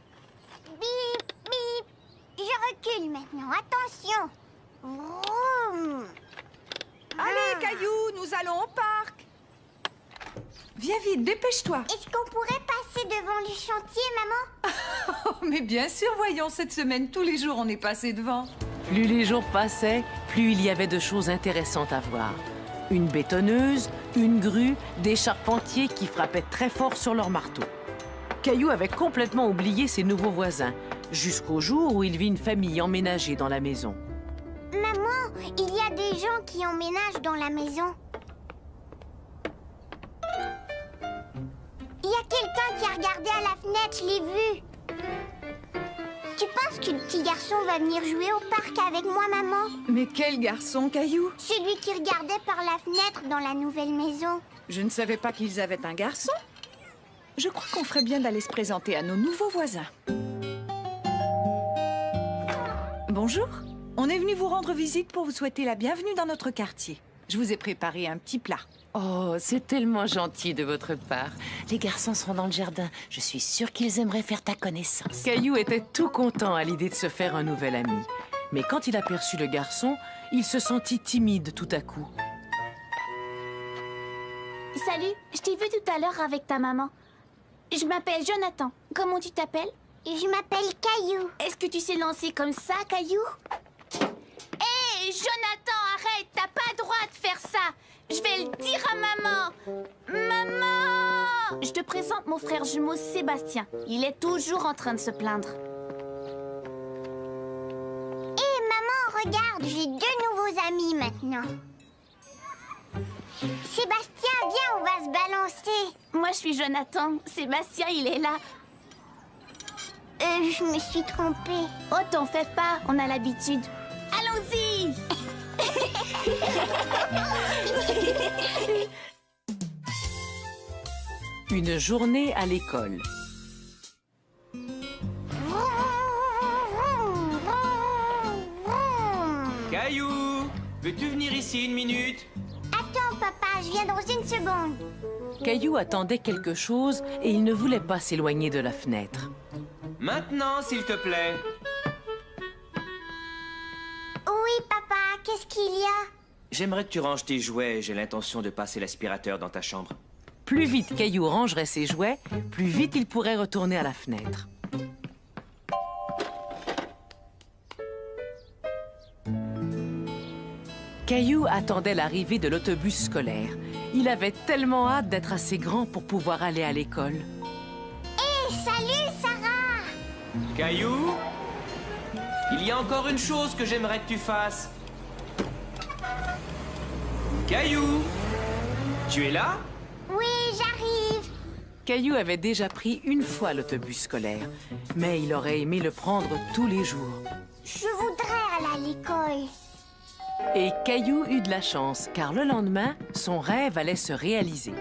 Bip, bip. Je recule maintenant. Attention. Vroom. Allez, Caillou, nous allons au parc. Viens vite, dépêche-toi. Est-ce qu'on pourrait passer devant le chantier, maman? Oh, mais bien sûr, voyons, cette semaine, tous les jours, on est passé devant. Plus les jours passaient, plus il y avait de choses intéressantes à voir. Une bétonneuse, une grue, des charpentiers qui frappaient très fort sur leur marteau. Caillou avait complètement oublié ses nouveaux voisins, jusqu'au jour où il vit une famille emménager dans la maison. Maman, il y a des gens qui emménagent dans la maison. Il y a quelqu'un qui a regardé à la fenêtre, je l'ai vu. Tu penses que le petit garçon va venir jouer au parc avec moi, maman? Mais quel garçon, Caillou? Celui qui regardait par la fenêtre dans la nouvelle maison. Je ne savais pas qu'ils avaient un garçon. Je crois qu'on ferait bien d'aller se présenter à nos nouveaux voisins. Bonjour. On est venu vous rendre visite pour vous souhaiter la bienvenue dans notre quartier. Je vous ai préparé un petit plat. Oh, c'est tellement gentil de votre part. Les garçons seront dans le jardin. Je suis sûre qu'ils aimeraient faire ta connaissance. Caillou était tout content à l'idée de se faire un nouvel ami. Mais quand il aperçut le garçon, il se sentit timide tout à coup. Salut, je t'ai vu tout à l'heure avec ta maman. Je m'appelle Jonathan. Comment tu t'appelles? Je m'appelle Caillou. Est-ce que tu sais lancer comme ça, Caillou? Hé, Jonathan, arrête! T'as pas le droit de faire ça! Je vais le dire à maman! Maman! Je te présente mon frère jumeau Sébastien. Il est toujours en train de se plaindre. Hé, maman, regarde, j'ai 2 nouveaux amis maintenant. Sébastien, viens, on va se balancer. Moi, je suis Jonathan. Sébastien, il est là. Je me suis trompée. Oh, t'en fais pas, on a l'habitude. Allons-y! Une journée à l'école. Caillou, veux-tu venir ici une minute? Attends, papa, je viens dans une seconde. Caillou attendait quelque chose et il ne voulait pas s'éloigner de la fenêtre. Maintenant, s'il te plaît. Oui, papa, qu'est-ce qu'il y a? J'aimerais que tu ranges tes jouets. J'ai l'intention de passer l'aspirateur dans ta chambre. Plus vite Caillou rangerait ses jouets, plus vite il pourrait retourner à la fenêtre. Caillou attendait l'arrivée de l'autobus scolaire. Il avait tellement hâte d'être assez grand pour pouvoir aller à l'école. Hé, salut, Sarah! Caillou, il y a encore une chose que j'aimerais que tu fasses. Caillou, tu es là? Oui, j'arrive. Caillou avait déjà pris une fois l'autobus scolaire, mais il aurait aimé le prendre tous les jours. Je voudrais aller à l'école. Et Caillou eut de la chance, car le lendemain, son rêve allait se réaliser.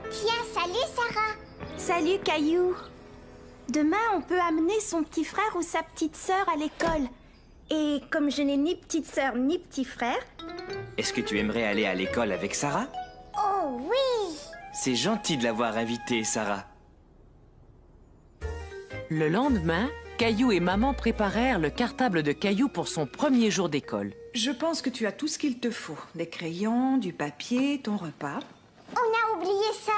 Tiens, salut, Sarah. Salut, Caillou. Demain, on peut amener son petit frère ou sa petite sœur à l'école. Et comme je n'ai ni petite sœur ni petit frère... Est-ce que tu aimerais aller à l'école avec Sarah? Oh oui! C'est gentil de l'avoir invitée, Sarah. Le lendemain, Caillou et maman préparèrent le cartable de Caillou pour son premier jour d'école. Je pense que tu as tout ce qu'il te faut. Des crayons, du papier, ton repas. On a oublié ça.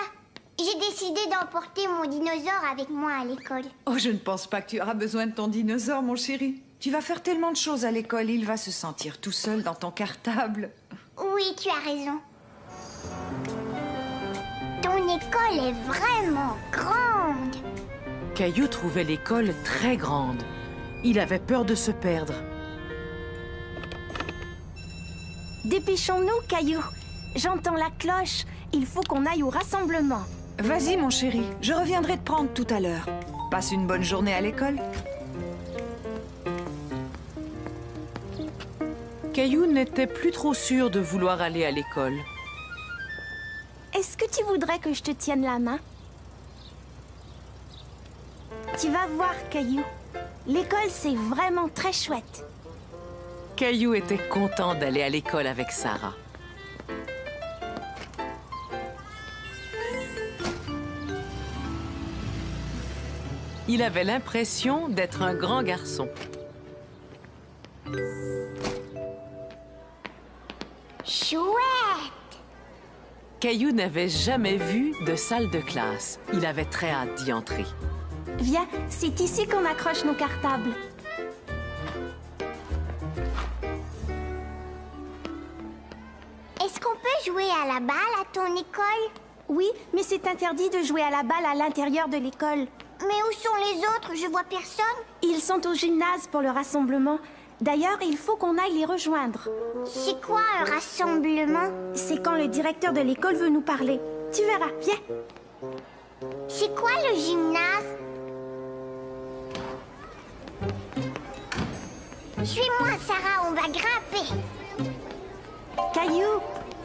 J'ai décidé d'emporter mon dinosaure avec moi à l'école. Oh, je ne pense pas que tu auras besoin de ton dinosaure, mon chéri. Tu vas faire tellement de choses à l'école, il va se sentir tout seul dans ton cartable. Oui, tu as raison. Ton école est vraiment grande. Caillou trouvait l'école très grande. Il avait peur de se perdre. Dépêchons-nous, Caillou. J'entends la cloche. Il faut qu'on aille au rassemblement. Vas-y, mon chéri, je reviendrai te prendre tout à l'heure. Passe une bonne journée à l'école. Caillou n'était plus trop sûr de vouloir aller à l'école. Est-ce que tu voudrais que je te tienne la main? Tu vas voir, Caillou. L'école, c'est vraiment très chouette. Caillou était content d'aller à l'école avec Sarah. Il avait l'impression d'être un grand garçon. Chouette! Caillou n'avait jamais vu de salle de classe. Il avait très hâte d'y entrer. Viens, c'est ici qu'on accroche nos cartables. Est-ce qu'on peut jouer à la balle à ton école? Oui, mais c'est interdit de jouer à la balle à l'intérieur de l'école. Mais où sont les autres? Je vois personne. Ils sont au gymnase pour le rassemblement. D'ailleurs, il faut qu'on aille les rejoindre. C'est quoi un rassemblement? C'est quand le directeur de l'école veut nous parler. Tu verras, viens. C'est quoi le gymnase? Suis-moi, Sarah, on va grimper. Caillou,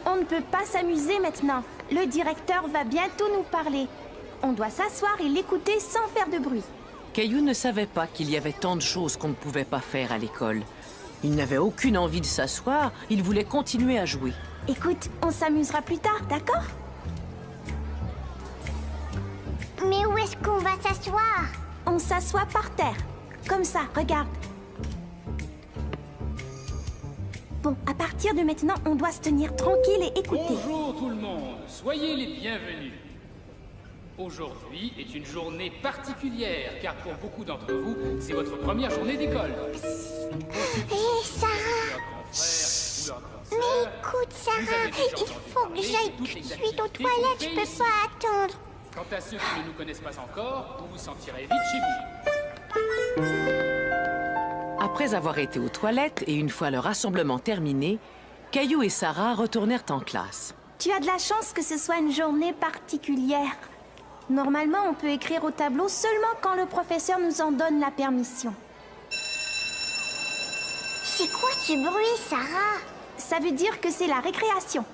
on ne peut pas s'amuser maintenant. Le directeur va bientôt nous parler. On doit s'asseoir et l'écouter sans faire de bruit. Caillou ne savait pas qu'il y avait tant de choses qu'on ne pouvait pas faire à l'école. Il n'avait aucune envie de s'asseoir, il voulait continuer à jouer. Écoute, on s'amusera plus tard, d'accord? Mais où est-ce qu'on va s'asseoir? On s'assoit par terre. Comme ça, regarde. Bon, à partir de maintenant, on doit se tenir tranquille et écouter. Bonjour tout le monde, soyez les bienvenus. Aujourd'hui est une journée particulière, car pour beaucoup d'entre vous, c'est votre première journée d'école. Hé, Sarah! Mais écoute, Sarah, il faut que j'aille tout de suite aux toilettes, je peux pas attendre. Quant à ceux qui ne nous connaissent pas encore, vous vous sentirez vite chez vous. Après avoir été aux toilettes et une fois le rassemblement terminé, Caillou et Sarah retournèrent en classe. Tu as de la chance que ce soit une journée particulière. Normalement, on peut écrire au tableau seulement quand le professeur nous en donne la permission. C'est quoi ce bruit, Sarah? Ça veut dire que c'est la récréation.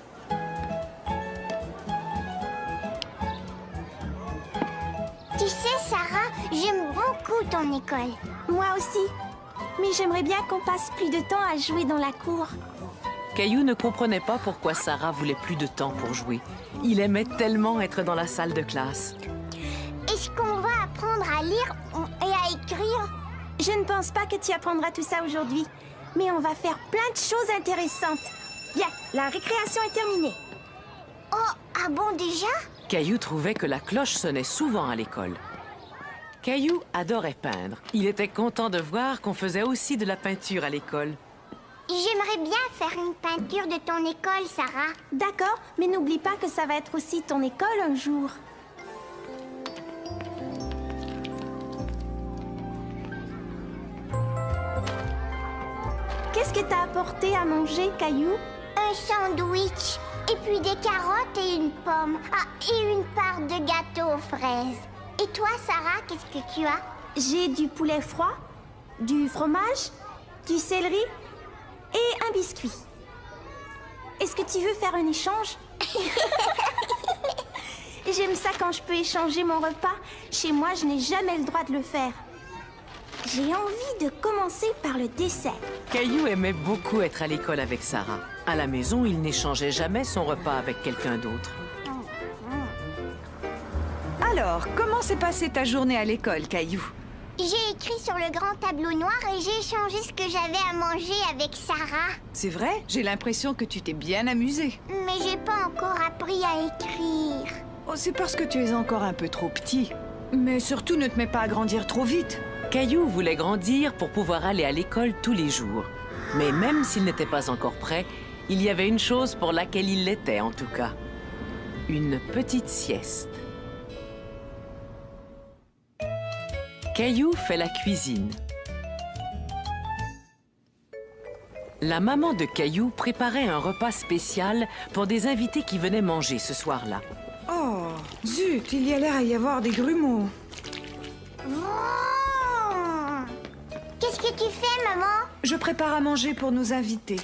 sais, Sarah, j'aime beaucoup ton école. Moi aussi. Mais j'aimerais bien qu'on passe plus de temps à jouer dans la cour. Caillou ne comprenait pas pourquoi Sarah voulait plus de temps pour jouer. Il aimait tellement être dans la salle de classe. Est-ce qu'on va apprendre à lire et à écrire? Je ne pense pas que tu apprendras tout ça aujourd'hui. Mais on va faire plein de choses intéressantes. Bien, la récréation est terminée. Oh, ah bon déjà? Caillou trouvait que la cloche sonnait souvent à l'école. Caillou adorait peindre. Il était content de voir qu'on faisait aussi de la peinture à l'école. J'aimerais bien faire une peinture de ton école, Sarah. D'accord, mais n'oublie pas que ça va être aussi ton école un jour. Qu'est-ce que t'as apporté à manger, Caillou? Un sandwich, et puis des carottes et une pomme. Ah, et une part de gâteau aux fraises. Et toi, Sarah, qu'est-ce que tu as? J'ai du poulet froid, du fromage, du céleri et un biscuit. Est-ce que tu veux faire un échange? J'aime ça quand je peux échanger mon repas. Chez moi, je n'ai jamais le droit de le faire. J'ai envie de commencer par le dessert. Caillou aimait beaucoup être à l'école avec Sarah. À la maison, il n'échangeait jamais son repas avec quelqu'un d'autre. Alors, comment s'est passée ta journée à l'école, Caillou? J'ai écrit sur le grand tableau noir et j'ai échangé ce que j'avais à manger avec Sarah. C'est vrai? J'ai l'impression que tu t'es bien amusé. Mais j'ai pas encore appris à écrire. Oh, c'est parce que tu es encore un peu trop petit. Mais surtout, ne te mets pas à grandir trop vite. Caillou voulait grandir pour pouvoir aller à l'école tous les jours. Mais même s'il n'était pas encore prêt, il y avait une chose pour laquelle il l'était en tout cas. Une petite sieste. Caillou fait la cuisine. La maman de Caillou préparait un repas spécial pour des invités qui venaient manger ce soir-là. Oh, zut, il y a l'air à y avoir des grumeaux. Qu'est-ce que tu fais, maman? Je prépare à manger pour nos invités.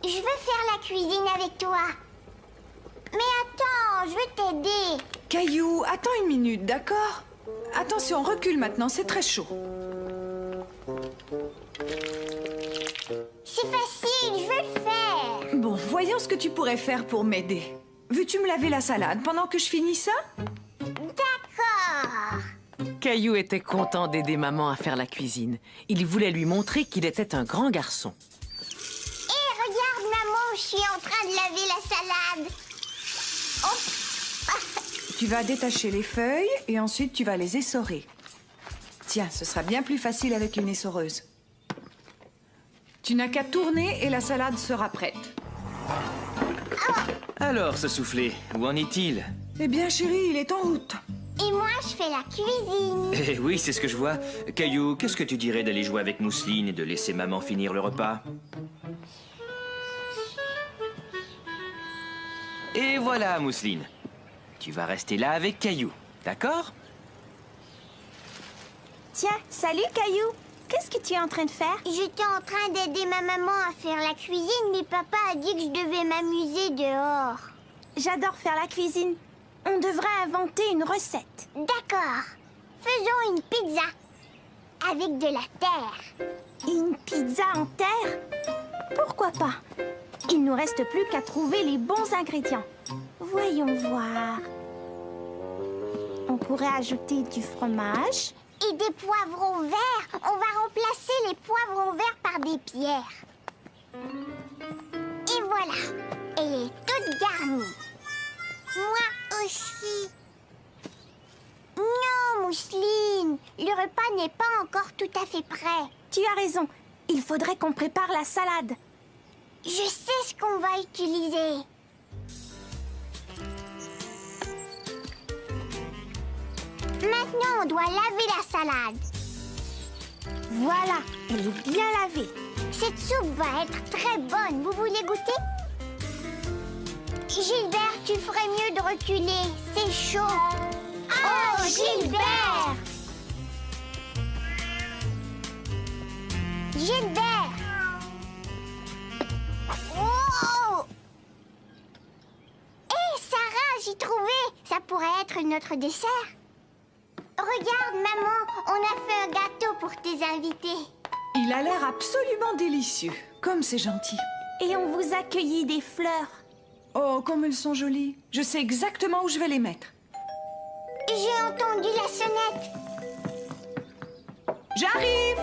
Je veux faire la cuisine avec toi. Mais attends, je veux t'aider. Caillou, attends une minute, d'accord? Attention, recule maintenant, c'est très chaud. C'est facile, je veux le faire. Bon, voyons ce que tu pourrais faire pour m'aider. Veux-tu me laver la salade pendant que je finis ça? D'accord. Caillou était content d'aider maman à faire la cuisine. Il voulait lui montrer qu'il était un grand garçon. Hé, regarde, maman, je suis en train de laver la salade. Tu vas détacher les feuilles et ensuite tu vas les essorer. Tiens, ce sera bien plus facile avec une essoreuse. Tu n'as qu'à tourner et la salade sera prête. Alors, ce soufflé, où en est-il? Eh bien, chérie, il est en route. Et moi, je fais la cuisine. Eh oui, c'est ce que je vois. Caillou, qu'est-ce que tu dirais d'aller jouer avec Mousseline et de laisser maman finir le repas? Et voilà, Mousseline. Tu vas rester là avec Caillou, d'accord? Tiens, salut Caillou. Qu'est-ce que tu es en train de faire? J'étais en train d'aider ma maman à faire la cuisine, mais papa a dit que je devais m'amuser dehors. J'adore faire la cuisine. On devrait inventer une recette. D'accord. Faisons une pizza. Avec de la terre. Une pizza en terre? Pourquoi pas? Il nous reste plus qu'à trouver les bons ingrédients. Voyons voir. On pourrait ajouter du fromage. Et des poivrons verts. On va remplacer les poivrons verts par des pierres. Et voilà. Elle est toute garnie. Moi aussi. Non, Mousseline. Le repas n'est pas encore tout à fait prêt. Tu as raison. Il faudrait qu'on prépare la salade. Je sais ce qu'on va utiliser. Maintenant, on doit laver la salade. Voilà, elle est bien lavée. Cette soupe va être très bonne. Vous voulez goûter? Gilbert, tu ferais mieux de reculer. C'est chaud. Oh, Gilbert! Gilbert! Oh! Hé, Sarah, j'ai trouvé. Ça pourrait être notre dessert. Regarde, maman, on a fait un gâteau pour tes invités. Il a l'air absolument délicieux. Comme c'est gentil. Et on vous a cueilli des fleurs. Oh, comme elles sont jolies. Je sais exactement où je vais les mettre. J'ai entendu la sonnette. J'arrive!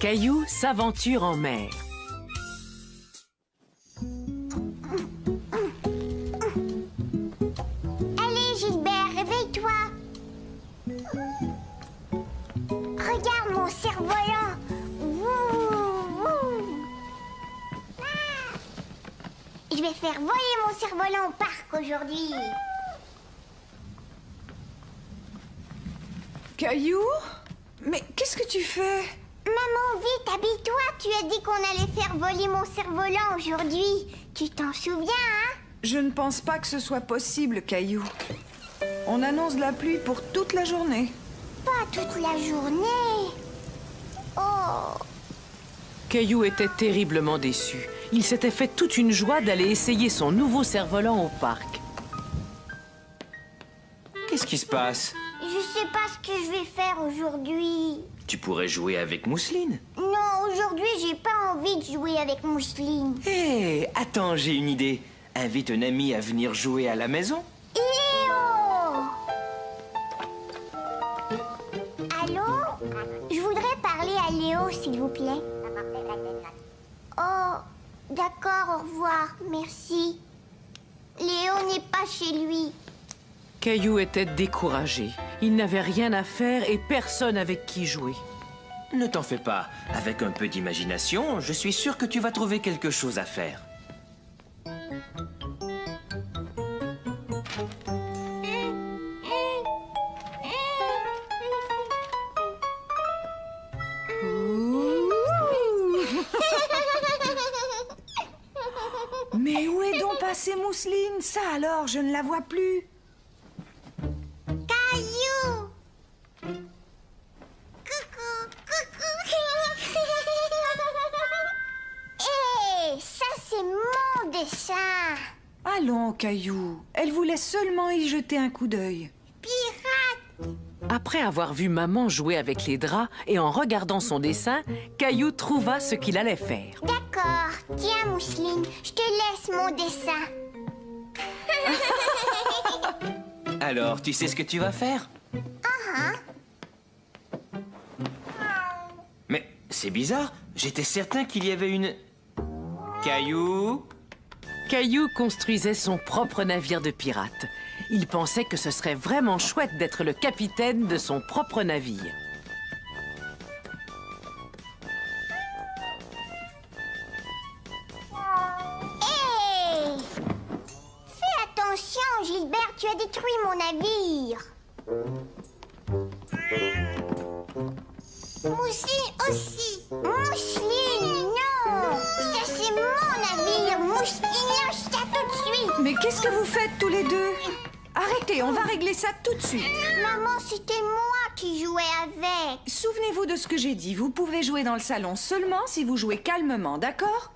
Caillou s'aventure en mer. Allez, Gilbert, réveille-toi. Regarde mon cerf-volant. Wouh, wouh. Ah. Je vais faire voler mon cerf-volant au parc aujourd'hui. Caillou? Mais qu'est-ce que tu fais? Maman, vite, habille-toi. Tu as dit qu'on allait faire voler mon cerf-volant aujourd'hui. Tu t'en souviens, hein? Je ne pense pas que ce soit possible, Caillou. On annonce de la pluie pour toute la journée. Pas toute la journée. Oh. Caillou était terriblement déçu. Il s'était fait toute une joie d'aller essayer son nouveau cerf-volant au parc. Qu'est-ce qui se passe? Je sais pas ce que je vais faire aujourd'hui. Tu pourrais jouer avec Mousseline. Non, aujourd'hui, j'ai pas envie de jouer avec Mousseline. Hé, attends, j'ai une idée. Invite un ami à venir jouer à la maison. Léo! Allô? Je voudrais parler à Léo, s'il vous plaît. Oh, d'accord, au revoir, merci. Léo n'est pas chez lui. Caillou était découragé. Il n'avait rien à faire et personne avec qui jouer. Ne t'en fais pas. Avec un peu d'imagination, je suis sûr que tu vas trouver quelque chose à faire. Mais où est donc passée Mousseline? Ça alors, je ne la vois plus. Caillou! Coucou, coucou! Hé, ça c'est mon dessin! Allons, Caillou. Elle voulait seulement y jeter un coup d'œil. Pirate! Après avoir vu maman jouer avec les draps et en regardant son dessin, Caillou trouva ce qu'il allait faire. D'accord, tiens Mousseline, je te laisse mon dessin. Alors, tu sais ce que tu vas faire? Mais c'est bizarre, j'étais certain qu'il y avait une... Caillou? Caillou construisait son propre navire de pirate. Il pensait que ce serait vraiment chouette d'être le capitaine de son propre navire. Hé! Fais attention, Gilbert, tu as détruit mon navire. Mousseline aussi. Mousseline, non! Ça, c'est mon navire. Mousseline, lâche ça tout de suite. Mais qu'est-ce que vous faites tous les deux? Arrêtez, on va régler ça tout de suite. Maman, c'était moi qui jouais avec. Souvenez-vous de ce que j'ai dit. Vous pouvez jouer dans le salon seulement si vous jouez calmement, d'accord?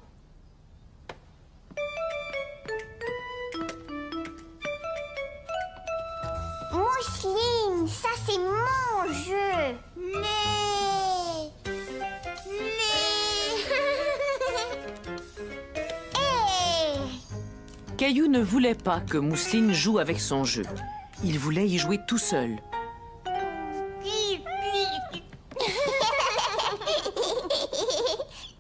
Mousseline, ça c'est mon jeu. Mais... Hey! Caillou ne voulait pas que Mousseline joue avec son jeu. Il voulait y jouer tout seul.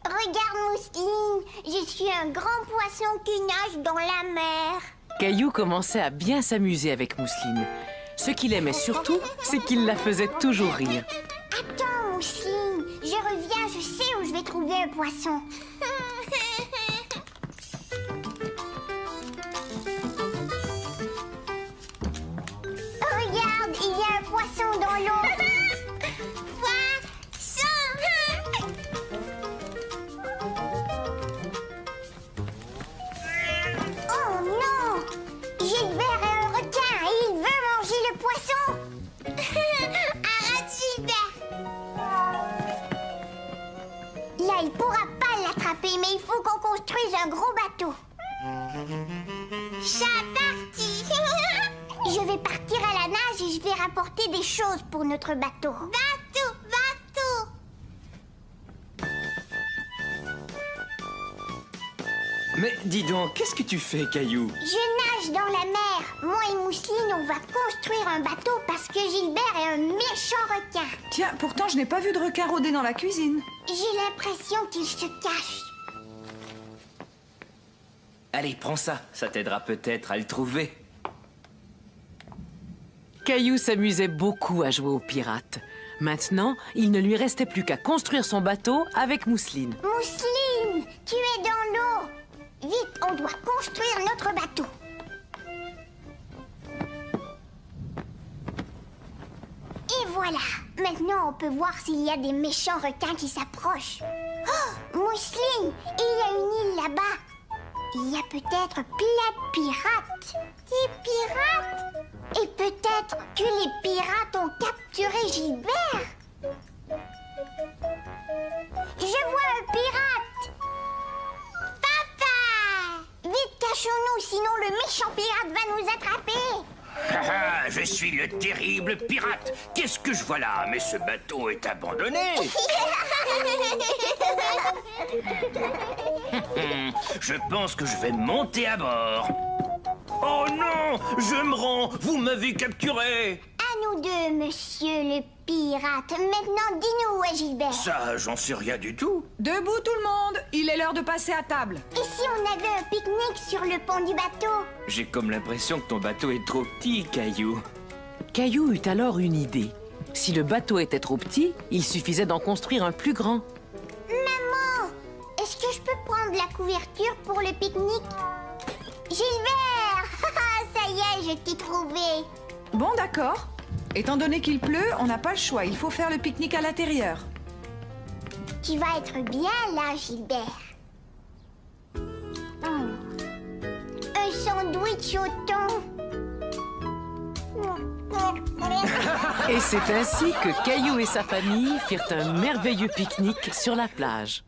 Regarde Mousseline, je suis un grand poisson qui nage dans la mer. Caillou commençait à bien s'amuser avec Mousseline. Ce qu'il aimait surtout, c'est qu'il la faisait toujours rire. Attends Mousseline, je reviens, je sais où je vais trouver un poisson. Regarde, il y a un poisson dans l'eau. Oh non! Gilbert est un requin et il veut manger le poisson. Arrête, Gilbert! Là, il pourra pas l'attraper, mais il faut qu'on construise un gros bateau. C'est parti! Je vais partir à la nage et je vais rapporter des choses pour notre bateau. Bateau, bateau! Mais dis donc, qu'est-ce que tu fais, Caillou? Je nage dans la mer. Moi et Mousseline, on va construire un bateau parce que Gilbert est un méchant requin. Tiens, pourtant, je n'ai pas vu de requin rôder dans la cuisine. J'ai l'impression qu'il se cache. Allez, prends ça. Ça t'aidera peut-être à le trouver. Caillou s'amusait beaucoup à jouer aux pirates. Maintenant, il ne lui restait plus qu'à construire son bateau avec Mousseline. Mousseline, tu es dans l'eau. Vite, on doit construire notre bateau. Et voilà. Maintenant, on peut voir s'il y a des méchants requins qui s'approchent. Oh, Mousseline, il y a une île là-bas. Il y a peut-être plein de pirates. Des pirates? Et peut-être que les pirates ont capturé Gilbert. Je vois un pirate. Papa! Vite, cachons-nous, sinon le méchant pirate va nous attraper. Je suis le terrible pirate. Qu'est-ce que je vois là? Mais ce bateau est abandonné. Je pense que je vais monter à bord. Oh non! Je me rends! Vous m'avez capturé! À nous deux, monsieur le pirate. Maintenant, dis-nous où est Gilbert. Ça, j'en sais rien du tout. Debout tout le monde, il est l'heure de passer à table. Et si on avait un pique-nique sur le pont du bateau? J'ai comme l'impression que ton bateau est trop petit, Caillou. Caillou eut alors une idée. Si le bateau était trop petit, il suffisait d'en construire un plus grand. Maman, est-ce que je peux prendre la couverture pour le pique-nique? Gilbert! Ça y est, je t'ai trouvé. Bon, d'accord. Étant donné qu'il pleut, on n'a pas le choix. Il faut faire le pique-nique à l'intérieur. Tu vas être bien là, Gilbert. Un sandwich au thon. Et c'est ainsi que Caillou et sa famille firent un merveilleux pique-nique sur la plage.